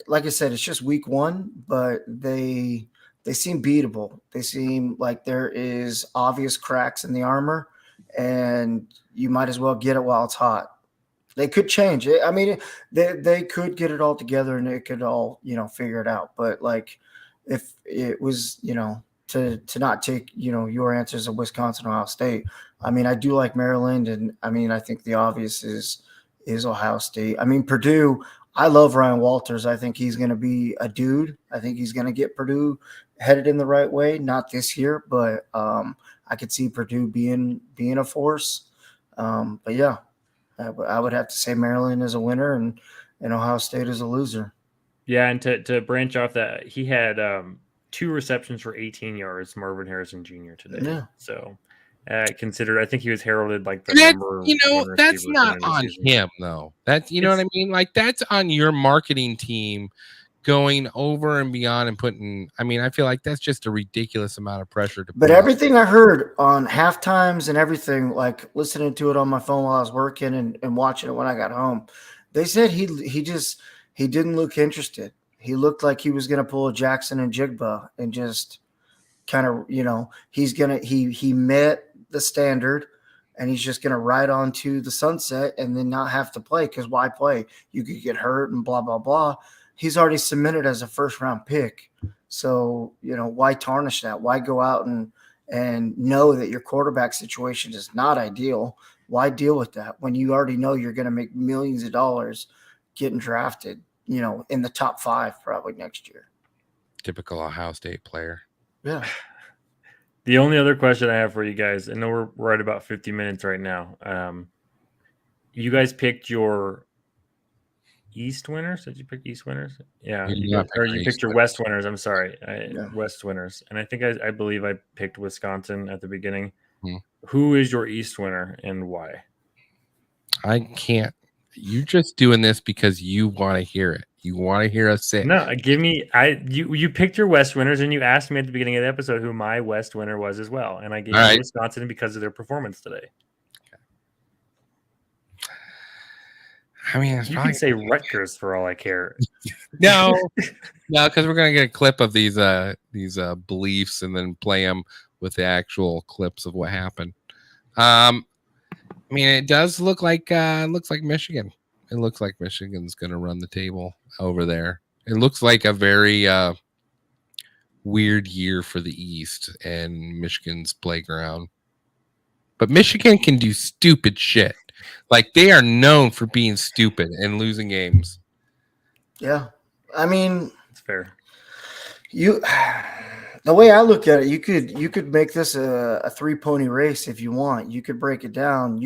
like I said, it's just week 1, but they seem beatable. They seem like there is obvious cracks in the armor. And you might as well get it while it's hot. They could change it. I mean, they could get it all together and it could all, figure it out. But like, if it was, to not take, your answers of Wisconsin, Ohio State. I mean, I do like Maryland, and I mean, I think the obvious is Ohio State. I mean, Purdue. I love Ryan Walters. I think he's going to be a dude. I think he's going to get Purdue headed in the right way. Not this year, but I could see Purdue being a force. But yeah, I would have to say Maryland is a winner and Ohio State is a loser. Yeah, and to branch off that, he had 2 receptions for 18 yards, Marvin Harrison Jr. today. Yeah. So considered, I think he was heralded like the number. That's not on him though. That's what I mean. Like that's on your marketing team going over and beyond and putting. I mean, I feel like that's just a ridiculous amount of pressure to. But everything I heard on halftimes and everything, like listening to it on my phone while I was working and watching it when I got home, they said he didn't look interested. He looked like he was going to pull a Jackson and Jigba and just kind of, he met the standard and he's just going to ride on to the sunset and then not have to play because why play? You could get hurt and blah, blah, blah. He's already submitted as a first-round pick. So, why tarnish that? Why go out and know that your quarterback situation is not ideal? Why deal with that when you already know you're going to make millions of dollars getting drafted, in the top 5 probably next year? Typical Ohio State player. Yeah. The only other question I have for you guys, I know we're at about 50 minutes right now. You guys picked your East winners? Did you pick East winners? Yeah, you picked your West winners. I'm sorry, West winners. And I think I believe I picked Wisconsin at the beginning. Who is your East winner and why? I can't. You're just doing this because you want to hear it. You want to hear us say. No, give me. You picked your West winners, and you asked me at the beginning of the episode who my West winner was as well, and I gave you Wisconsin because of their performance today. I mean, you can say Rutgers for all I care. No, because we're gonna get a clip of these beliefs and then play them with the actual clips of what happened. I mean, it does look like Michigan. It looks like Michigan's gonna run the table over there. It looks like a very weird year for the East and Michigan's playground. But Michigan can do stupid shit. Like, they are known for being stupid and losing games. Yeah. I mean, it's fair. The way I look at it, you could make this a 3-pony race if you want. You could break it down.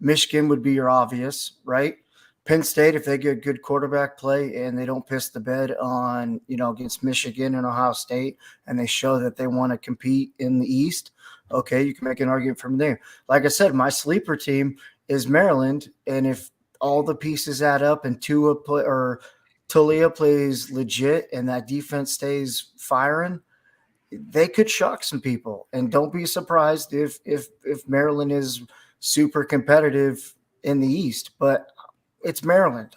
Michigan would be your obvious, right? Penn State, if they get good quarterback play and they don't piss the bed on, against Michigan and Ohio State, and they show that they want to compete in the East, okay, you can make an argument from there. Like I said, my sleeper team is Maryland, and if all the pieces add up and Talia plays legit and that defense stays firing, they could shock some people. And don't be surprised if Maryland is super competitive in the East, but it's Maryland.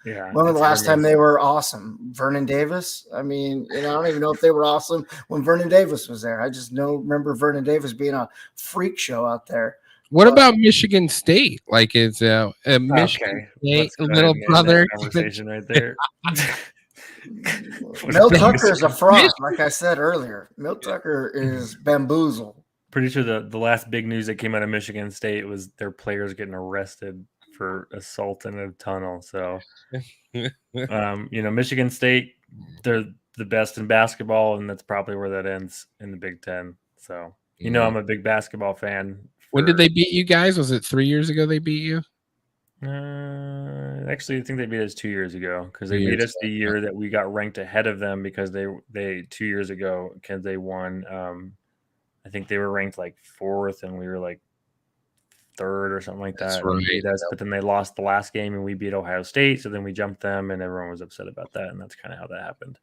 When was the last time they were awesome? Vernon Davis? I mean, I don't even know if they were awesome when Vernon Davis was there. I just remember Vernon Davis being a freak show out there. What about Michigan State? Like, it's Michigan State little brother conversation right there. Mel Tucker is a fraud, like I said earlier. Mel Tucker is bamboozled. Pretty sure the last big news that came out of Michigan State was their players getting arrested for assault in a tunnel. So, Michigan State, they're the best in basketball, and that's probably where that ends in the Big Ten. So, I'm a big basketball fan. When did they beat you guys? Was it 3 years ago they beat you? Actually, I think they beat us 2 years ago because they beat us the year that we got ranked ahead of them because they 2 years ago because they won. I think they were ranked like 4th and we were like 3rd or something like that. That's right. Beat us, but then they lost the last game and we beat Ohio State, so then we jumped them and everyone was upset about that, and that's kind of how that happened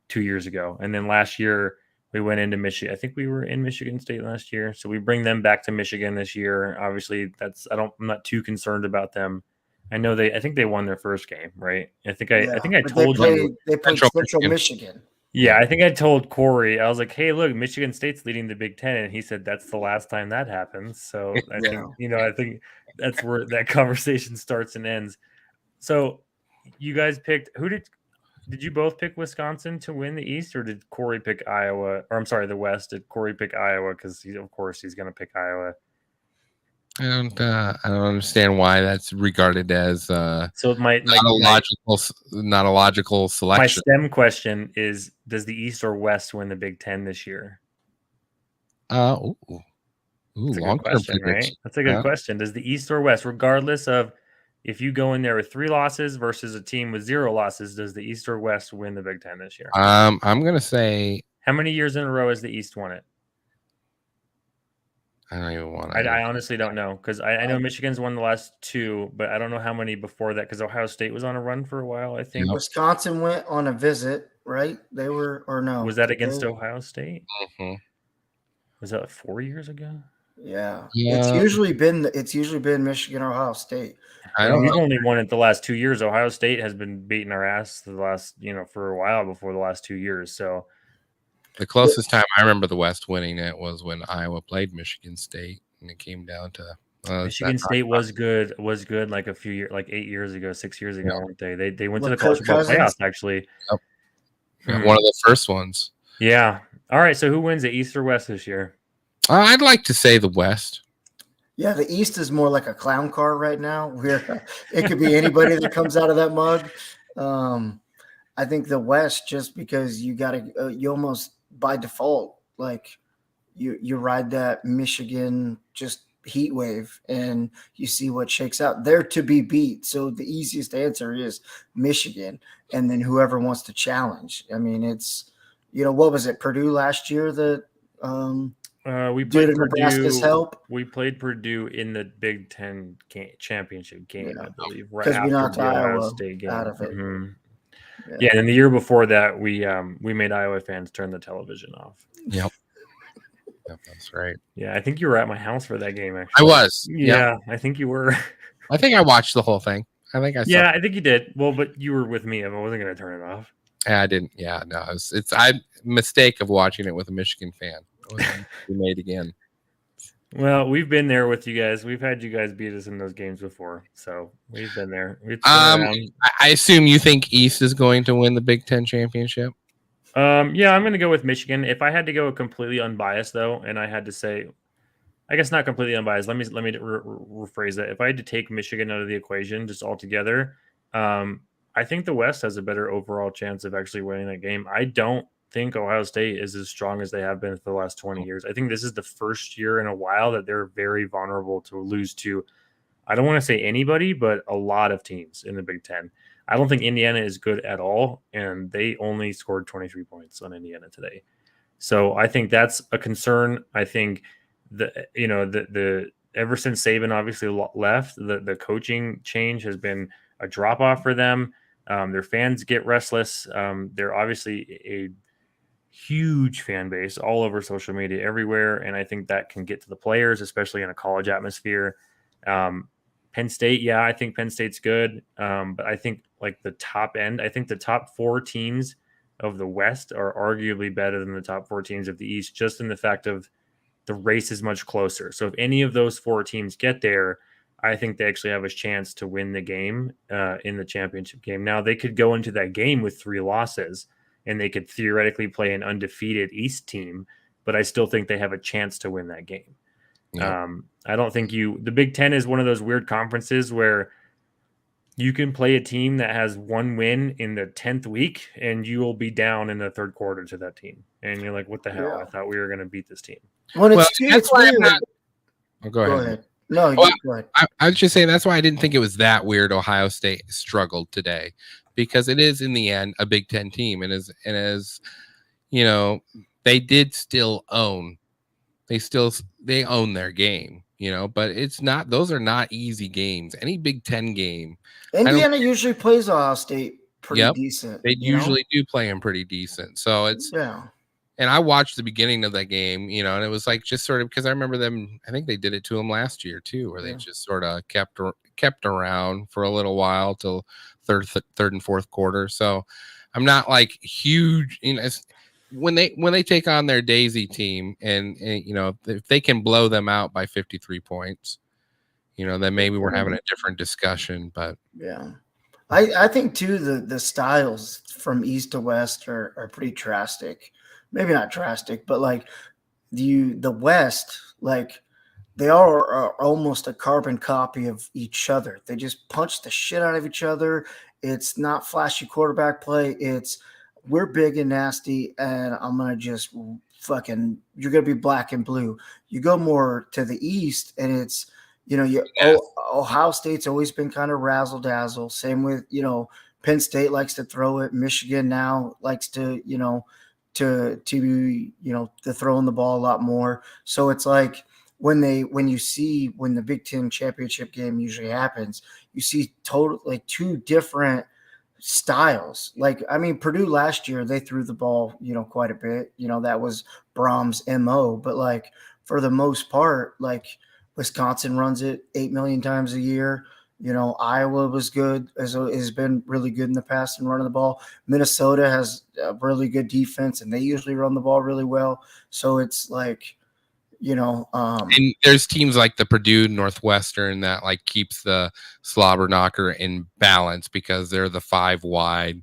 2 years ago. And then last year we went into Michigan. I think we were in Michigan State last year, so we bring them back to Michigan this year. Obviously, I'm not too concerned about them. I think they won their first game, right? I think I told you they played Central Michigan. Yeah, I think I told Corey, I was like, hey, look, Michigan State's leading the Big Ten. And he said, that's the last time that happens. So I think that's where that conversation starts and ends. So you guys picked, did you both pick Wisconsin to win the East, or did Corey pick Iowa? Or I'm sorry, the West. Did Corey pick Iowa? Because of course he's going to pick Iowa. I don't understand why that's regarded as so not a logical selection. My STEM question is: does the East or West win the Big Ten this year? Long-term question, right? That's a good question. Does the East or West, regardless of if you go in there with 3 losses versus a team with 0 losses, does the East or West win the Big Ten this year? I'm gonna say. How many years in a row has the East won it? I don't even want to. I honestly don't know because I know Michigan's won the last 2, but I don't know how many before that because Ohio State was on a run for a while, I think. Wisconsin went on a visit, right? They were, or no? Was that against Ohio State? Mm-hmm. Was that 4 years ago? Yeah. It's usually been Michigan or Ohio State. We've only won it the last 2 years. Ohio State has been beating our ass the last, for a while before the last 2 years. So. The closest time I remember the West winning it was when Iowa played Michigan State, and it came down to Michigan State was good like a few years, like 8 years ago, 6 years ago, weren't they? They went to the college football playoffs actually. One of the first ones. Yeah. All right. So who wins the East or West this year? I'd like to say the West. Yeah, the East is more like a clown car right now, where it could be anybody that comes out of that mug. I think the West, just because you got to, you almost by default, like you ride that Michigan just heat wave, and you see what shakes out. They're to be beat, so the easiest answer is Michigan, and then whoever wants to challenge. I mean, it's what was it, Purdue last year that we played Nebraska's help. We played Purdue in the Big Ten championship game, I believe, right because we knocked after the Ohio Iowa State game. out of it. Yeah, and the year before that, we made Iowa fans turn the television off. Yep, that's right. Yeah, I think you were at my house for that game. Actually, I was. Yeah, I think you were. I think I watched the whole thing. I think I saw. Yeah, I think you did. Well, but you were with me. I wasn't going to turn it off. I didn't. Yeah, no, it's mistake of watching it with a Michigan fan. We made again. Well, we've been there with you guys. We've had you guys beat us in those games before, so we've been there. I assume you think East is going to win the Big Ten championship. Yeah, I'm going to go with Michigan. If I had to go completely unbiased, though, and I had to say, I guess not completely unbiased. Let me rephrase that. If I had to take Michigan out of the equation just altogether, I think the West has a better overall chance of actually winning that game. I don't think Ohio State is as strong as they have been for the last 20 years. I think this is the first year in a while that they're very vulnerable to lose to, I don't want to say anybody, but a lot of teams in the Big Ten. I don't think Indiana is good at all, and they only scored 23 points on Indiana today. So I think that's a concern. I think the ever since Saban obviously left, the coaching change has been a drop off for them. Their fans get restless. They're obviously a huge fan base all over social media everywhere, and I think that can get to the players, especially in a college atmosphere. Penn State, yeah, I think Penn State's good, but I think like the top end, I think the top 4 teams of the West are arguably better than the top 4 teams of the East, just in the fact of the race is much closer. So if any of those 4 teams get there, I think they actually have a chance to win the game in the championship game. Now, they could go into that game with 3 losses, and they could theoretically play an undefeated East team, but I still think they have a chance to win that game. Yeah. I don't think the Big Ten is one of those weird conferences where you can play a team that has 1 win in the 10th week, and you will be down in the 3rd quarter to that team. And you're like, what the hell? Yeah. I thought we were going to beat this team. Well, it's weird. Go ahead. No, well, go ahead. I was just saying that's why I didn't think it was that weird Ohio State struggled today, because it is in the end a Big Ten team, and as they did still own. They own their game, but it's not, those are not easy games. Any Big Ten game. Indiana usually plays Ohio State pretty decent. They usually do play them pretty decent. So it's, and I watched the beginning of that game, and it was like just sort of, because I remember them, I think they did it to them last year too, where they just sort of kept around for a little while till third and fourth quarter. So I'm not like huge, when they take on their Daisy team and if they can blow them out by 53 points, then maybe we're having a different discussion. But yeah, I think too the styles from East to West are pretty drastic. Maybe not drastic, but like the West, like they are almost a carbon copy of each other. They just punch the shit out of each other. It's not flashy quarterback play. It's we're big and nasty, and I'm going to just you're going to be black and blue. You go more to the East, and it's, Ohio State's always been kind of razzle-dazzle. Same with, Penn State likes to throw it. Michigan now likes to, to throwing the ball a lot more. So it's like when the Big Ten championship game usually happens, you see totally 2 different styles. Like, I mean, Purdue last year, they threw the ball, quite a bit. That was Brahms' MO. But like for the most part, like Wisconsin runs it 8 million times a year. Iowa was good, has been really good in the past in running the ball. Minnesota has a really good defense, and they usually run the ball really well. So it's like, and there's teams like the Purdue Northwestern that like keeps the slobber knocker in balance because they're the 5 wide,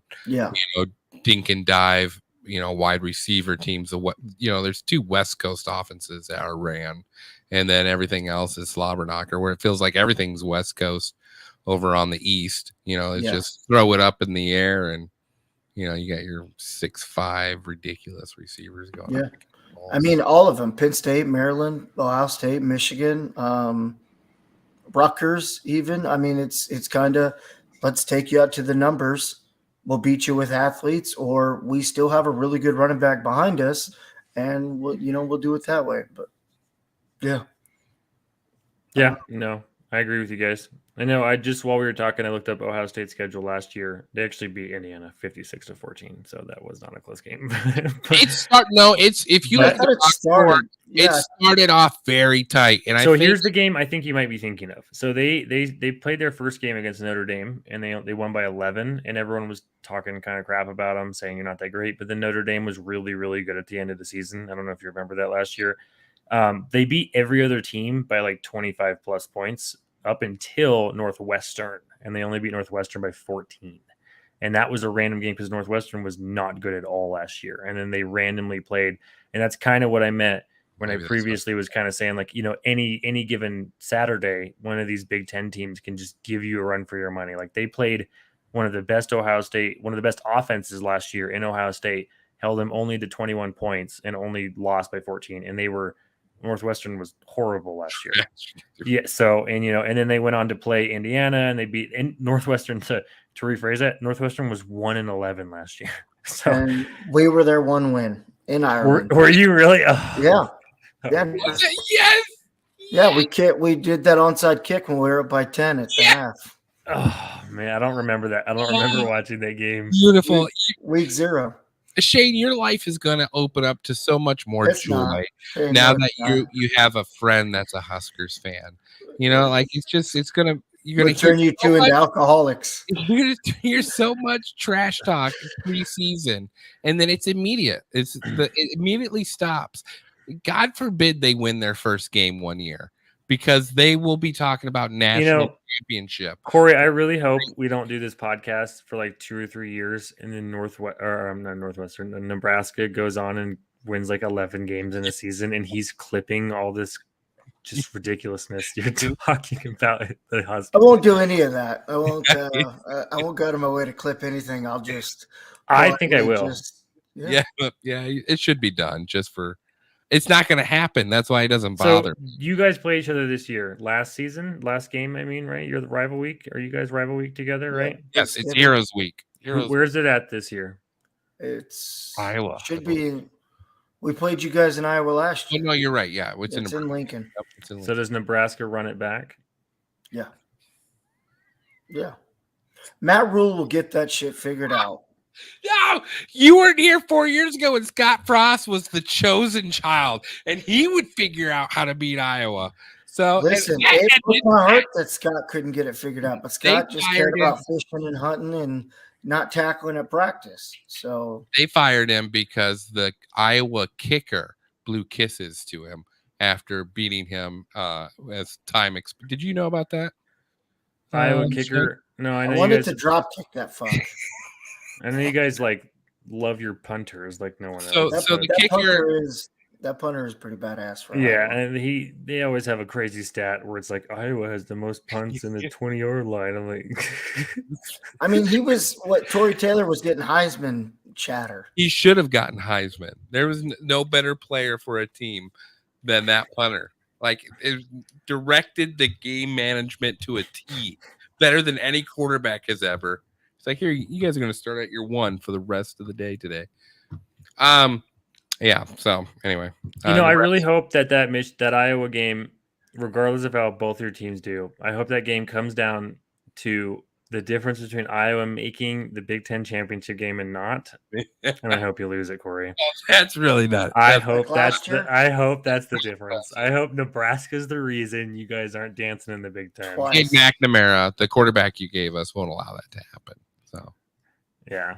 dink and dive, wide receiver teams. There's 2 West Coast offenses that are ran, and then everything else is slobber knocker, where it feels like everything's West Coast over on the East. It's just throw it up in the air, and you got your 6'5" ridiculous receivers going. Yeah, I mean all of them: Penn State, Maryland, Ohio State, Michigan, Rutgers. Even I mean, it's kind of let's take you out to the numbers. We'll beat you with athletes, or we still have a really good running back behind us, and we'll do it that way. But yeah, no, I agree with you guys. I know. While we were talking, I looked up Ohio State's schedule last year. They actually beat Indiana 56-14, so that was not a close game. It started off very tight, and here's the game I think you might be thinking of. So they played their first game against Notre Dame, and they won by 11, and everyone was talking kind of crap about them, saying you're not that great. But then Notre Dame was really, really good at the end of the season. I don't know if you remember that last year. They beat every other team by like 25 plus points up until Northwestern, and they only beat Northwestern by 14. And that was a random game because Northwestern was not good at all last year. And then they randomly played, and that's kind of what I meant when I previously was kind of saying, like, any given Saturday, one of these Big Ten teams can just give you a run for your money. Like, they played one of the best offenses last year in Ohio State, held them only to 21 points and only lost by 14. And Northwestern was horrible last year. Yeah. So, and then they went on to play Indiana, and they beat Northwestern. To rephrase that, Northwestern was 1-11 last year. So and we were their one win in Ireland. Were you really? Oh. Yeah. Yes. Yeah, we did that onside kick when we were up by 10 at the half. Oh man, I don't remember that. I don't remember watching that game. Beautiful. Week 0. Shane, your life is going to open up to so much more joy now that you have a friend that's a Huskers fan. It's going to you're going to turn you two into alcoholics. You're so much trash talk preseason, and then it's immediate. It immediately stops. God forbid they win their first game one year, because they will be talking about national championship. Corey, I really hope we don't do this podcast for like 2 or 3 years, and then Nebraska goes on and wins like 11 games in a season, and he's clipping all this just ridiculousness you're talking about. I won't do any of that. I won't. I won't go out of my way to clip anything. I'll just. I think I will. Yeah. It should be done just for. It's not going to happen. That's why it doesn't bother. So you guys play each other this year. Last game, I mean, right? You're the rival week. Are you guys rival week together, right? Yes, it's Heroes Week. Where's it at this year? It's Iowa. Should be. We played you guys in Iowa last year. Oh, no, you're right. Yeah, it's in Lincoln. Yep, it's in Lincoln. So does Nebraska run it back? Yeah. Matt Rule will get that shit figured out. No, you weren't here 4 years ago when Scott Frost was the chosen child, and he would figure out how to beat Iowa. So listen, it broke my heart that Scott couldn't get it figured out, but Scott just cared about fishing and hunting and not tackling at practice. So they fired him because the Iowa kicker blew kisses to him after beating him as time. Did you know about that? Iowa kicker? No, I know. I wanted to drop kick that fuck. I know you guys like love your punters like no one else. So the kicker that punter is pretty badass for Iowa. Iowa. And they always have a crazy stat where it's like Iowa has the most punts in the 20-yard line. I'm like, I mean, Tory Taylor was getting Heisman chatter. He should have gotten Heisman. There was no better player for a team than that punter. Like, it directed the game management to a T, better than any quarterback has ever. Like, here, you guys are going to start at your 1 for the rest of the day today. Yeah. So anyway, I really hope that Iowa game, regardless of how both your teams do, I hope that game comes down to the difference between Iowa making the Big Ten championship game and not. And I hope you lose it, Corey. That's really not. I hope that's the difference. I hope Nebraska's the reason you guys aren't dancing in the Big Ten. Cade McNamara, the quarterback you gave us, won't allow that to happen. So, yeah.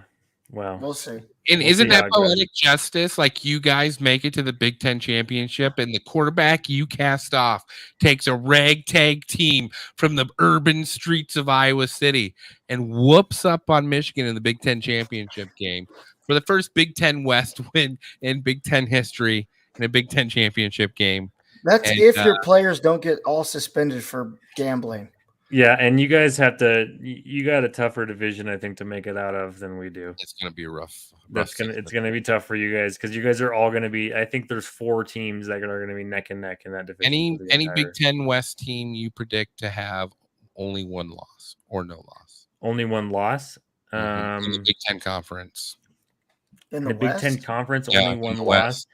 Well, we'll see. And isn't that poetic justice? Like, you guys make it to the Big Ten championship, and the quarterback you cast off takes a ragtag team from the urban streets of Iowa City and whoops up on Michigan in the Big Ten championship game for the first Big Ten West win in Big Ten history in a Big Ten championship game. That's And, if your players don't get all suspended for gambling. Yeah, and you guys got a tougher division, I think, to make it out of than we do. It's going to be rough. It's gonna be tough for you guys because you guys are all gonna be. I think there's 4 teams that are gonna be neck and neck in that division. Any Big Ten West team you predict to have only one loss or no loss? Only one loss. In the Big Ten Conference. In the Big West? Ten Conference, Yeah, only in one the loss. West.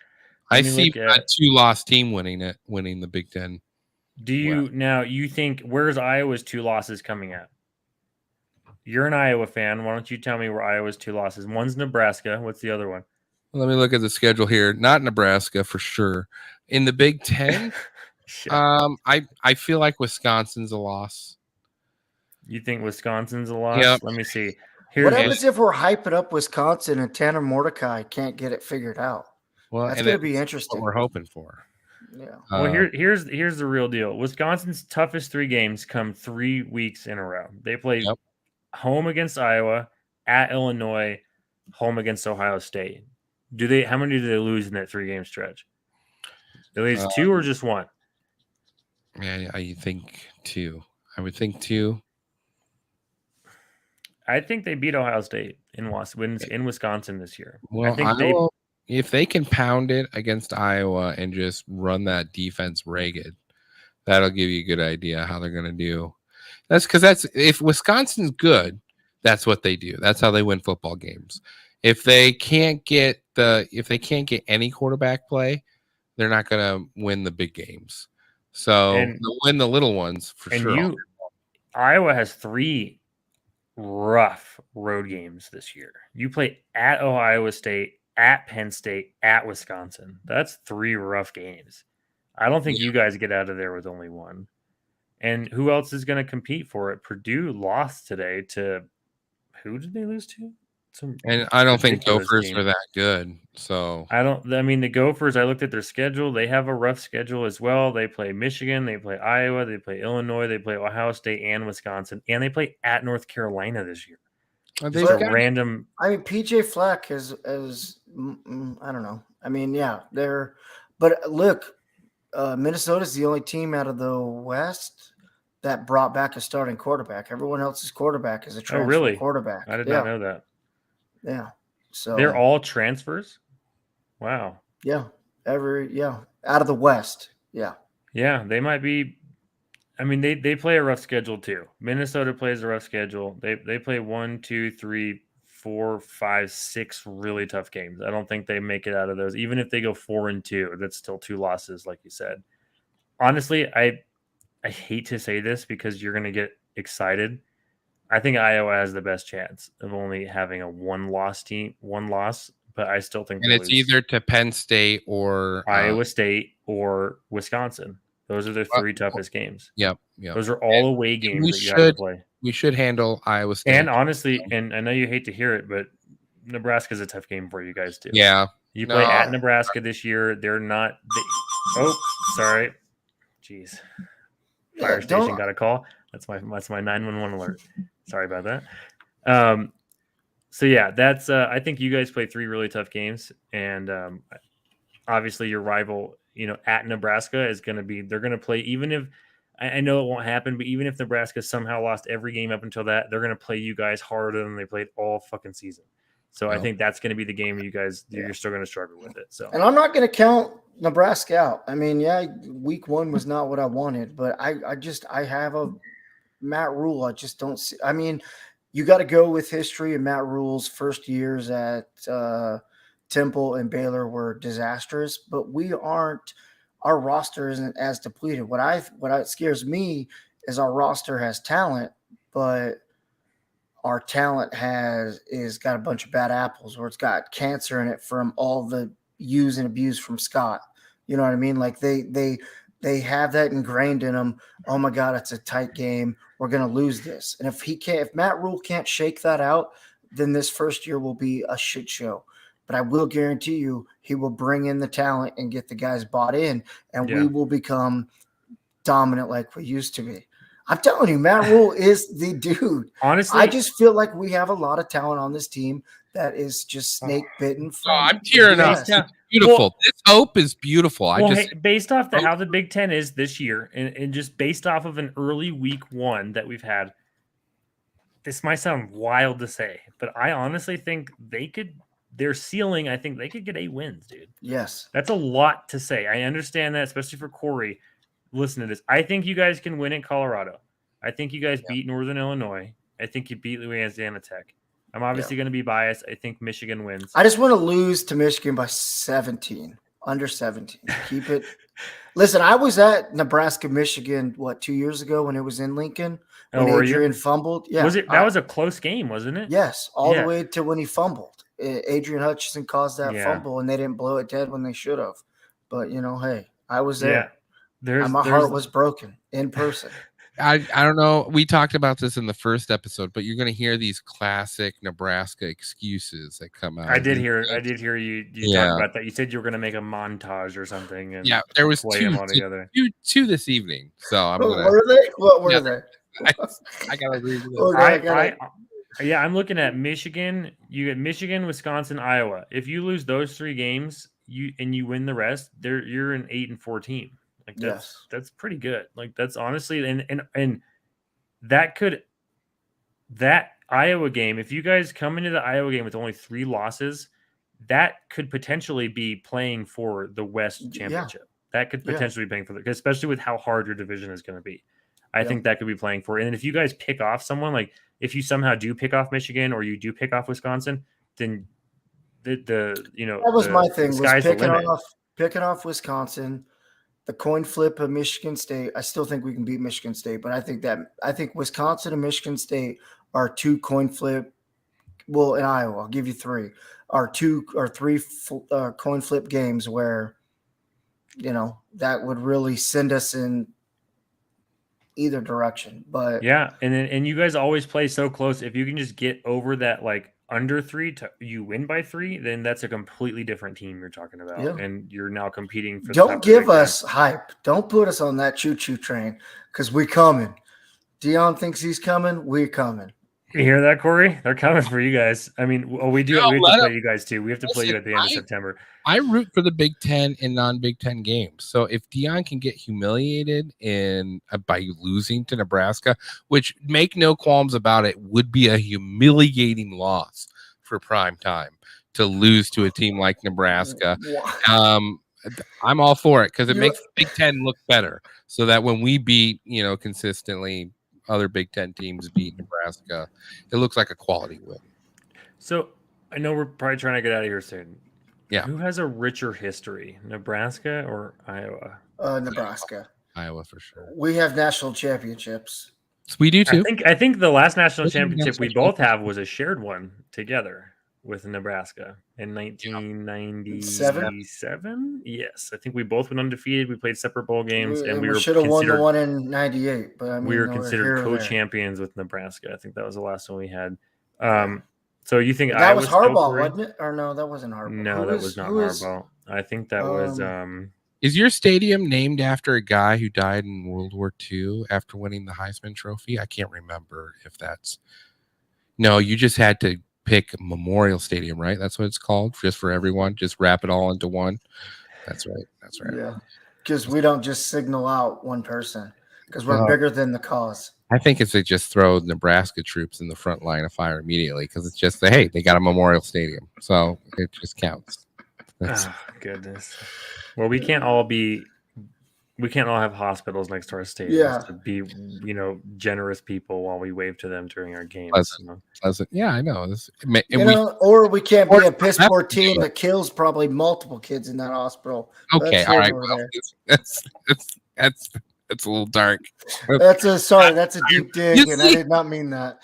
I see a 2-loss team winning the Big Ten. Do you now? You think where's Iowa's 2 losses coming at? You're an Iowa fan. Why don't you tell me where Iowa's 2 losses? One's Nebraska. What's the other one? Let me look at the schedule here. Not Nebraska for sure. In the Big Ten, I feel like Wisconsin's a loss. You think Wisconsin's a loss? Yep. Let me see. What happens if we're hyping up Wisconsin and Tanner Mordecai can't get it figured out? Well, that's going to be interesting. What we're hoping for. Yeah. Well, here's the real deal. Wisconsin's toughest 3 games come 3 weeks in a row. They play home against Iowa, at Illinois, home against Ohio State. How many do they lose in that 3-game stretch? They lose 2 or just 1? Yeah, I think 2. I would think 2. I think they beat Ohio State in Wisconsin this year. Well, I think if they can pound it against Iowa and just run that defense ragged, that'll give you a good idea how they're going to do. If Wisconsin's good, that's what they do. That's how they win football games. If they can't get any quarterback play, they're not going to win the big games. So they'll win the little ones for sure. Iowa has 3 rough road games this year. You play at Ohio State, at Penn State, at Wisconsin. That's 3 rough games. I don't think you guys get out of there with only 1. And who else is going to compete for it? Purdue lost today to who did they lose to? And I don't think Gophers are that good. So the Gophers, I looked at their schedule. They have a rough schedule as well. They play Michigan, they play Iowa, they play Illinois, they play Ohio State and Wisconsin, and they play at North Carolina this year. Random. I mean, PJ Fleck is I don't know. I mean, yeah, but look, Minnesota's the only team out of the West that brought back a starting quarterback. Everyone else's quarterback is a transfer quarterback. I did not know that. Yeah. So they're all transfers? Wow. Yeah. Out of the West. Yeah. Yeah. They might be. I mean, they play a rough schedule too. Minnesota plays a rough schedule. They play 1, 2, 3, 4, 5, 6 really tough games. I don't think they make it out of those. Even if they go 4-2, that's still 2 losses, like you said. Honestly, I hate to say this because you're going to get excited. I think Iowa has the best chance of only having a 1-loss team, but I still think. And it's either to Penn State or Iowa State or Wisconsin. Those are the 3 toughest games. Yep. Those are all away games that you have to play. We should handle Iowa State. And honestly, and I know you hate to hear it, but Nebraska's a tough game for you guys too. Yeah. You play at Nebraska this year. They're not. Sorry. Jeez. Fire station got a call. That's my 911 alert. Sorry about that. So yeah, that's. I think you guys play 3 really tough games, and obviously your rival, at Nebraska is going to be. They're going to play even if. I know it won't happen, but even if Nebraska somehow lost every game up until that, they're going to play you guys harder than they played all fucking season. So I think that's going to be the game you guys. You're still going to struggle with it. So, and I'm not going to count Nebraska out. I mean, week 1 was not what I wanted, but I have a Matt Rule. I just don't see. I mean, you got to go with history, and Matt Rule's first years at Temple and Baylor were disastrous, but we aren't. Our roster isn't as depleted. What scares me is our roster has talent, but our talent is got a bunch of bad apples, or it's got cancer in it from all the use and abuse from Scott. You know what I mean? Like they have that ingrained in them. Oh my God, it's a tight game. We're going to lose this. And if Matt Rule can't shake that out, then this first year will be a shit show. But I will guarantee you he will bring in the talent and get the guys bought in, and we will become dominant like we used to be. I'm telling you, Matt Rule is the dude. Honestly, I just feel like we have a lot of talent on this team that is just snake bitten. I'm tearing up. Yes. It's beautiful. Well- this hope is beautiful. based off how the Big Ten is this year, and just based off of an early week 1 that we've had, this might sound wild to say, but I honestly think their ceiling, I think they could get 8 wins, dude. Yes. That's a lot to say. I understand that, especially for Corey. Listen to this. I think you guys can win at Colorado. I think you guys beat Northern Illinois. I think you beat Louisiana Tech. I'm obviously going to be biased. I think Michigan wins. I just want to lose to Michigan by 17, under 17. Keep it. Listen, I was at Nebraska, Michigan, 2 years ago when it was in Lincoln when were you? Adrian fumbled. Yeah, Was it? That was a close game, wasn't it? Yes, all Yeah. the way to when he fumbled. Adrian Hutchinson caused that Yeah. fumble, and they didn't blow it dead when they should have. But hey, I was Yeah. there. My heart was broken in person. I don't know. We talked about this in the first episode, but you're going to hear these classic Nebraska excuses that come out. I did hear you Yeah. talk about that. You said you were going to make a montage or something. And Yeah, there was play two, them all together. two this evening. So I'm What gonna. were they? What were Yeah. they? I gotta read this. Okay, I'm looking at Michigan. You get Michigan, Wisconsin, Iowa. If you lose those 3 games, you win the rest, you're an 8-4 team. Like that's pretty good. Like that's honestly and that Iowa game, if you guys come into the Iowa game with only 3 losses, that could potentially be playing for the West Championship. That could potentially be playing for especially with how hard your division is going to be. I think that could be playing for it. And if you guys pick off someone, like if you somehow do pick off Michigan or you do pick off Wisconsin, then that was my thing, was picking off Wisconsin. The coin flip of Michigan State. I still think we can beat Michigan State, but I think Wisconsin and Michigan State are 2 coin flip. Well, in Iowa, I'll give you 3. Are 2 or 3 coin flip games where that would really send us in either direction. But yeah, and you guys always play so close. If you can just get over that under 3 you win by 3, then that's a completely different team you're talking about. Yeah. And you're now competing for don't give us hype. Don't put us on that choo-choo train because we're coming. Dion thinks he's coming. We're coming. You hear that, Corey? They're coming for you guys. I mean, we do. No, we have to play you guys too. We have to play you at the end of September. I root for the Big Ten and non-Big Ten games. So if Dion can get humiliated by losing to Nebraska, which make no qualms about it, would be a humiliating loss for prime time to lose to a team like Nebraska. I'm all for it because it makes the Big Ten look better. So that when we beat, consistently other Big Ten teams beat Nebraska, it looks like a quality win. So I know we're probably trying to get out of here soon. Yeah. Who has a richer history, Nebraska or Iowa? Nebraska. Iowa for sure. We have national championships. We do too. I think the last national championship we both have was a shared one together with Nebraska in 1997. Yes, I think we both went undefeated. We played separate bowl games, and we should have won the one in '98. But we were considered co-champions with Nebraska. I think that was the last one we had. So you think that was Harbaugh, wasn't it? Or no, that wasn't Harbaugh. No, that was not Harbaugh. I think that was. Is your stadium named after a guy who died in World War II after winning the Heisman Trophy? I can't remember if that's. No, you just had to pick Memorial Stadium, right? That's what it's called, just for everyone. Just wrap it all into one. That's right. That's right. Yeah, because we don't just signal out one person because we're bigger than the cause. I think it's they just throw Nebraska troops in the front line of fire immediately because it's just hey, they got a Memorial Stadium, so it just counts. Oh, goodness. Well, we can't all have hospitals next to our stadiums to be, generous people while we wave to them during our games. Pleasant. Yeah, I know. Or we can't be a piss poor team that kills probably multiple kids in that hospital. Okay, all right. Well, that's a little dark. That's a deep dig, and I did not mean that.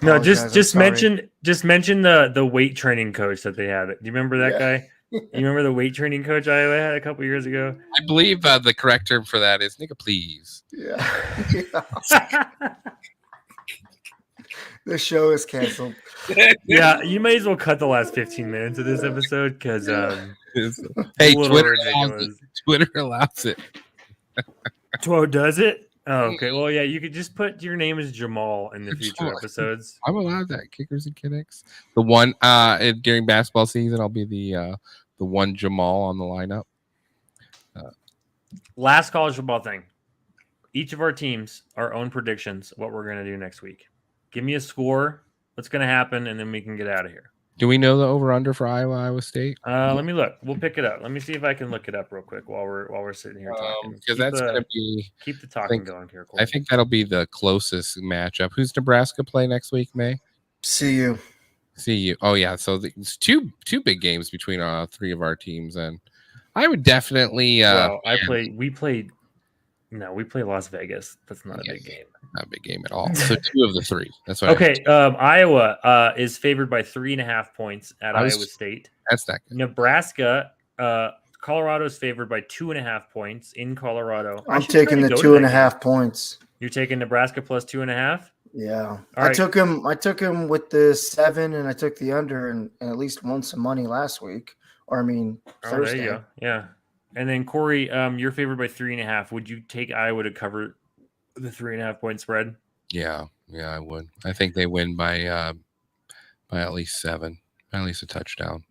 No, just mention the weight training coach that they had. Do you remember that guy? You remember the weight training coach Iowa had a couple years ago? I believe the correct term for that is nigga, please. Yeah. The show is canceled. Yeah, you may as well cut the last 15 minutes of this episode because hey, Twitter allows it. Twitter does it? Oh, okay. Well, yeah, you could just put your name as Jamal in the future Jamal. episodes. I'm allowed that. Kickers and Kinnicks. The one during basketball season, I'll be the one Jamal on the lineup. Last college football thing. Each of our teams, our own predictions, what we're going to do next week. Give me a score, what's going to happen, and then we can get out of here. Do we know the over/under for Iowa State? Let me look. We'll pick it up. Let me see if I can look it up real quick while we're sitting here talking. Because that's going to be. Keep the talking going here. Corey. I think that'll be the closest matchup. Who's Nebraska play next week, May? See you. Oh yeah, so it's two big games between three of our teams, and I would definitely. We played Las Vegas. That's not a big game. Not a big game at all. So two of the three. That's what. Okay. Iowa is favored by 3.5 points at Iowa State. That's not good. Nebraska. Colorado is favored by 2.5 points in Colorado. I'm taking the 2.5 points. You're taking Nebraska plus 2.5. Yeah, I took him with the 7, and I took the under, and at least won some money last week. Or I mean, Thursday. There you go. Yeah. And then Corey, you're favored by 3.5. Would you take Iowa to cover the 3.5 point spread? Yeah, I would. I think they win by at least 7, at least a touchdown.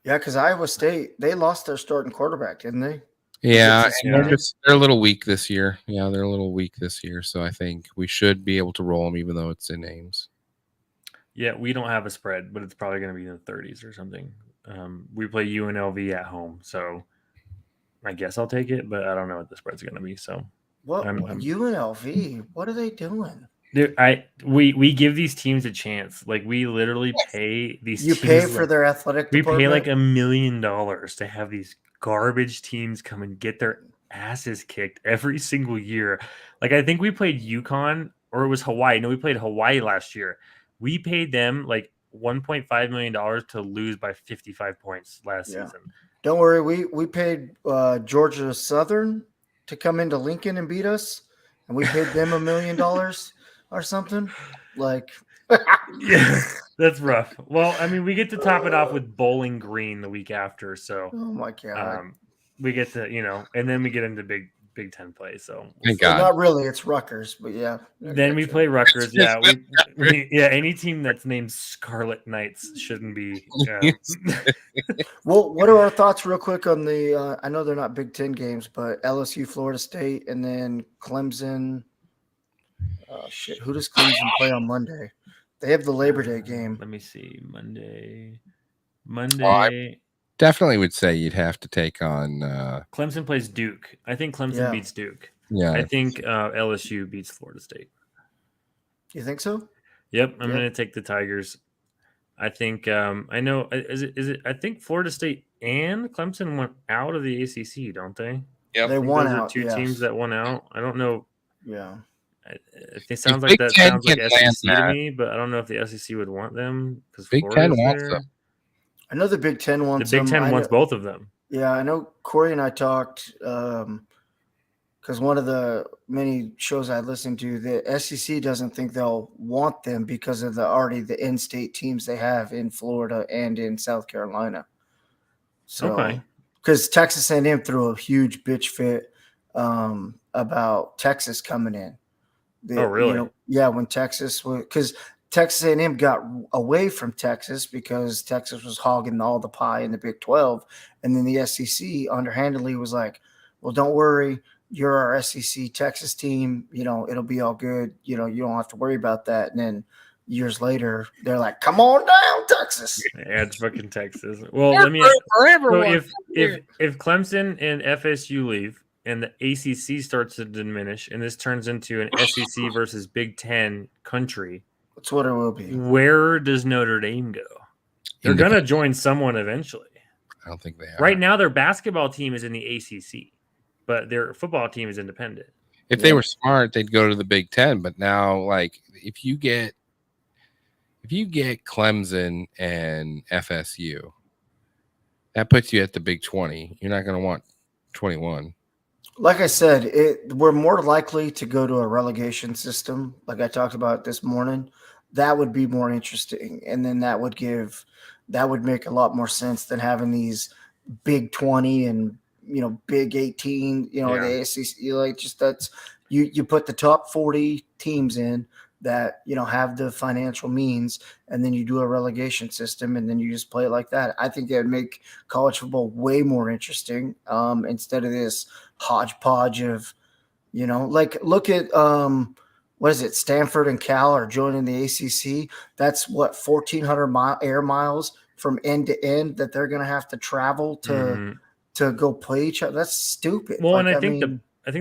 Yeah, because Iowa State, they lost their starting quarterback, didn't they? Yeah, they're a little weak this year. Yeah, they're a little weak this year. So I think we should be able to roll them, even though it's in Ames. Yeah, we don't have a spread, but it's probably going to be in the 30s or something. We play UNLV at home, so I guess I'll take it, but I don't know what the spread's going to be. So what UNLV? What are they doing? Dude, we give these teams a chance. Like we literally pay these. You pay for their athletic department? We pay like $1 million to have these garbage teams come and get their asses kicked every single year. Like I think we played UConn or it was Hawaii. No, we played Hawaii last year. We paid them like $1.5 million to lose by 55 points last season. Don't worry, we paid Georgia Southern to come into Lincoln and beat us, and we paid them $1 million or something. Like, yeah, that's rough. Well, I mean, we get to top it off with Bowling Green the week after, so oh my god, we get to and then we get into Big Ten play. So thank God. Not really, it's Rutgers, but yeah. Then we play Rutgers. Yeah, any team that's named Scarlet Knights shouldn't be. Well, what are our thoughts, real quick, on the? I know they're not Big Ten games, but LSU, Florida State, and then Clemson. Oh shit! Who does Clemson play on Monday? They have the Labor Day game. Let me see. Monday. Well, I definitely would say you'd have to take on Clemson plays Duke. I think Clemson beats Duke. Yeah. I think LSU beats Florida State. You think so? Yep, I'm going to take the Tigers. I think I know is it I think Florida State and Clemson went out of the ACC, don't they? Yeah, they won those out. Are two teams that won out. I don't know. Yeah. It sounds like that sounds like SEC to me, but I don't know if the SEC would want them because Big Ten wants them. I know the Big Ten wants them. The Big Ten wants both of them. Yeah, I know Corey and I talked because one of the many shows I listened to, the SEC doesn't think they'll want them because of the in-state teams they have in Florida and in South Carolina. So, because Texas A&M threw a huge bitch fit about Texas coming in. Oh, really? When Texas was, because Texas A&M got away from Texas because Texas was hogging all the pie in the Big 12, and then the SEC underhandedly was like, "Well, don't worry, you're our SEC Texas team. It'll be all good. You don't have to worry about that." And then years later, they're like, "Come on down, Texas." Yeah, it's fucking Texas. Well, let me. So if Clemson and FSU leave, and the ACC starts to diminish, and this turns into an SEC versus Big Ten country. That's what it will be. Where does Notre Dame go? They're going to join someone eventually. I don't think they are. Right now, their basketball team is in the ACC, but their football team is independent. If they were smart, they'd go to the Big Ten. But now, like, if you get Clemson and FSU, that puts you at the Big 20. You're not going to want 21. Like I said, we're more likely to go to a relegation system, like I talked about this morning. That would be more interesting, and then that would make a lot more sense than having these Big 20 and Big 18. The ACC, you put the top 40 teams in that, have the financial means, and then you do a relegation system, and then you just play it like that. I think that would make college football way more interesting, instead of this hodgepodge of, like look at what is it? Stanford and Cal are joining the ACC. That's what 1,400 air miles from end to end that they're going to have to travel to go play each other. That's stupid. Well, and I think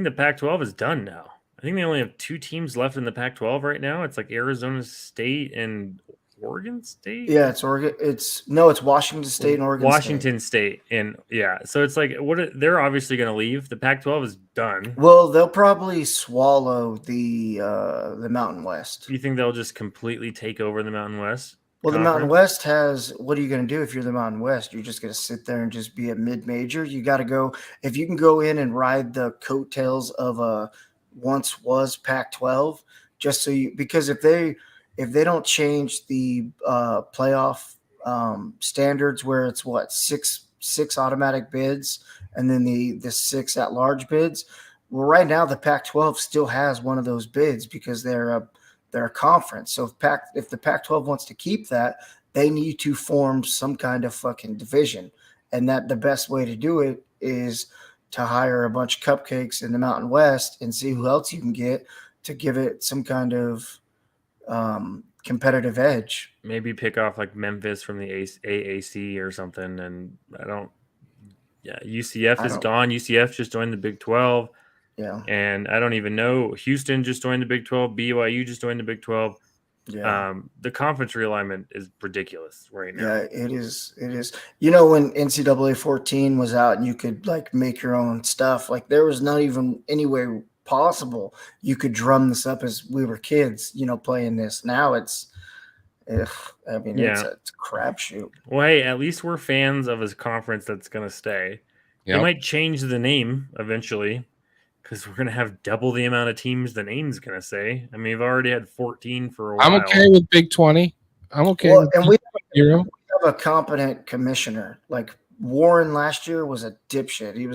the Pac-12 is done now. I think they only have 2 teams left in the Pac-12 right now. It's like Arizona State and Oregon State. Yeah, it's Oregon. It's Washington State and Oregon Washington State. And yeah, so it's like they're obviously going to leave. The Pac-12 is done. Well, they'll probably swallow the Mountain West. You think they'll just completely take over the Mountain West? Well, the Mountain West has. What are you going to do if you're the Mountain West? You're just going to sit there and just be a mid-major. You got to go. If you can go in and ride the coattails of a once was Pac-12, just so because if they don't change the playoff standards, where it's six automatic bids and then the 6 at-large bids. Well, right now the Pac-12 still has one of those bids because they're a conference. So if the Pac-12 wants to keep that, they need to form some kind of fucking division, and that the best way to do it is to hire a bunch of cupcakes in the Mountain West and see who else you can get to give it some kind of competitive edge. Maybe pick off like Memphis from the AAC or something. And UCF is gone. UCF just joined the Big 12. Yeah. And I don't even know. Houston just joined the Big 12. BYU just joined the Big 12. Yeah. The conference realignment is ridiculous right now. Yeah, it is. It is. When NCAA 14 was out and you could like make your own stuff, like there was not even any way possible you could drum this up as we were kids, playing this. Now it's a crapshoot. Well, hey, at least we're fans of a conference that's going to stay. They might change the name eventually, because we're going to have double the amount of teams the name's going to say. I mean, we've already had 14 for a while. I'm okay with Big 20. I'm okay with and we have a competent commissioner. Like Warren last year was a dipshit. He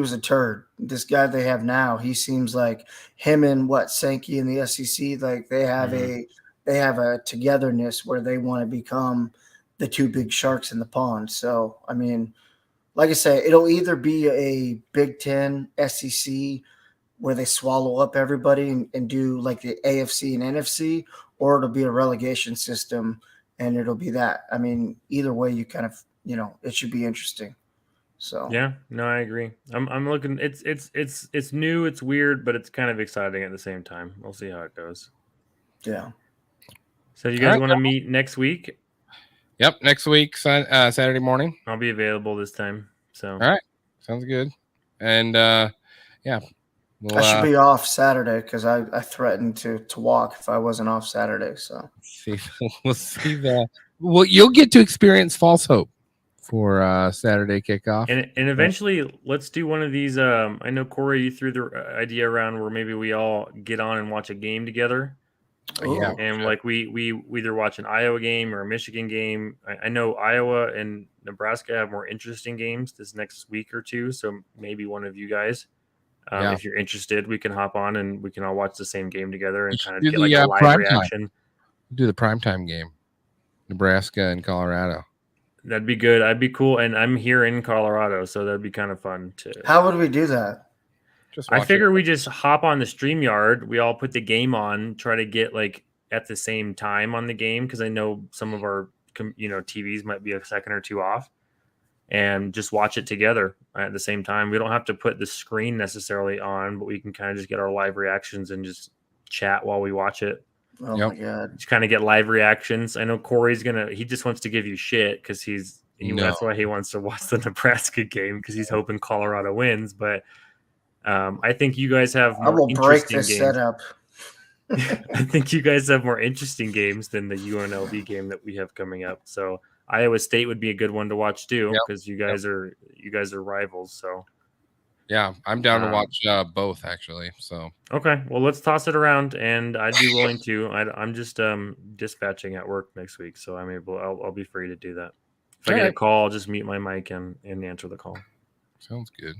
was a turd. This guy they have now, he seems like him and Sankey in the SEC, like they have a togetherness where they want to become the 2 big sharks in the pond. So, I mean, like I say, it'll either be a Big Ten, SEC, where they swallow up everybody and do like the AFC and NFC, or it'll be a relegation system and it'll be that. I mean, either way, you kind of, it should be interesting. So yeah, no, I agree. I'm looking. It's new. It's weird, but it's kind of exciting at the same time. We'll see how it goes. Yeah. So you guys want to meet next week? Yep, next week, Saturday morning. I'll be available this time. So all right, sounds good. And I should be off Saturday because I threatened to walk if I wasn't off Saturday. So we'll see that. Well, you'll get to experience False Hope for Saturday kickoff, and eventually let's do one of these. I know Corey, you threw the idea around where maybe we all get on and watch a game together. Yeah, and like we either watch an Iowa game or a Michigan game. I know Iowa and Nebraska have more interesting games this next week or two, so maybe one of you guys, if you're interested, we can hop on and we can all watch the same game together and kind of get like a live reaction. Do the primetime game, Nebraska and Colorado. That'd be good. I'd be cool, and I'm here in Colorado, so that'd be kind of fun to. How would we do that? I figure we just hop on the StreamYard. We all put the game on, try to get like at the same time on the game, because I know some of our TVs might be a second or two off, and just watch it together at the same time. We don't have to put the screen necessarily on, but we can kind of just get our live reactions and just chat while we watch it. Oh my God! Just kind of get live reactions. I know Corey's he just wants to give you shit because that's why he wants to watch the Nebraska game, because he's hoping Colorado wins, but. I think you guys have more I will break interesting this games. setup. I think you guys have more interesting games than the UNLV game that we have coming up. So Iowa State would be a good one to watch too, because you guys are rivals. So yeah, I'm down to watch both actually. So okay, well let's toss it around, and I'd be willing to. I'm just dispatching at work next week, so I'll be free to do that. If I get a call, I'll just mute my mic and answer the call. Sounds good.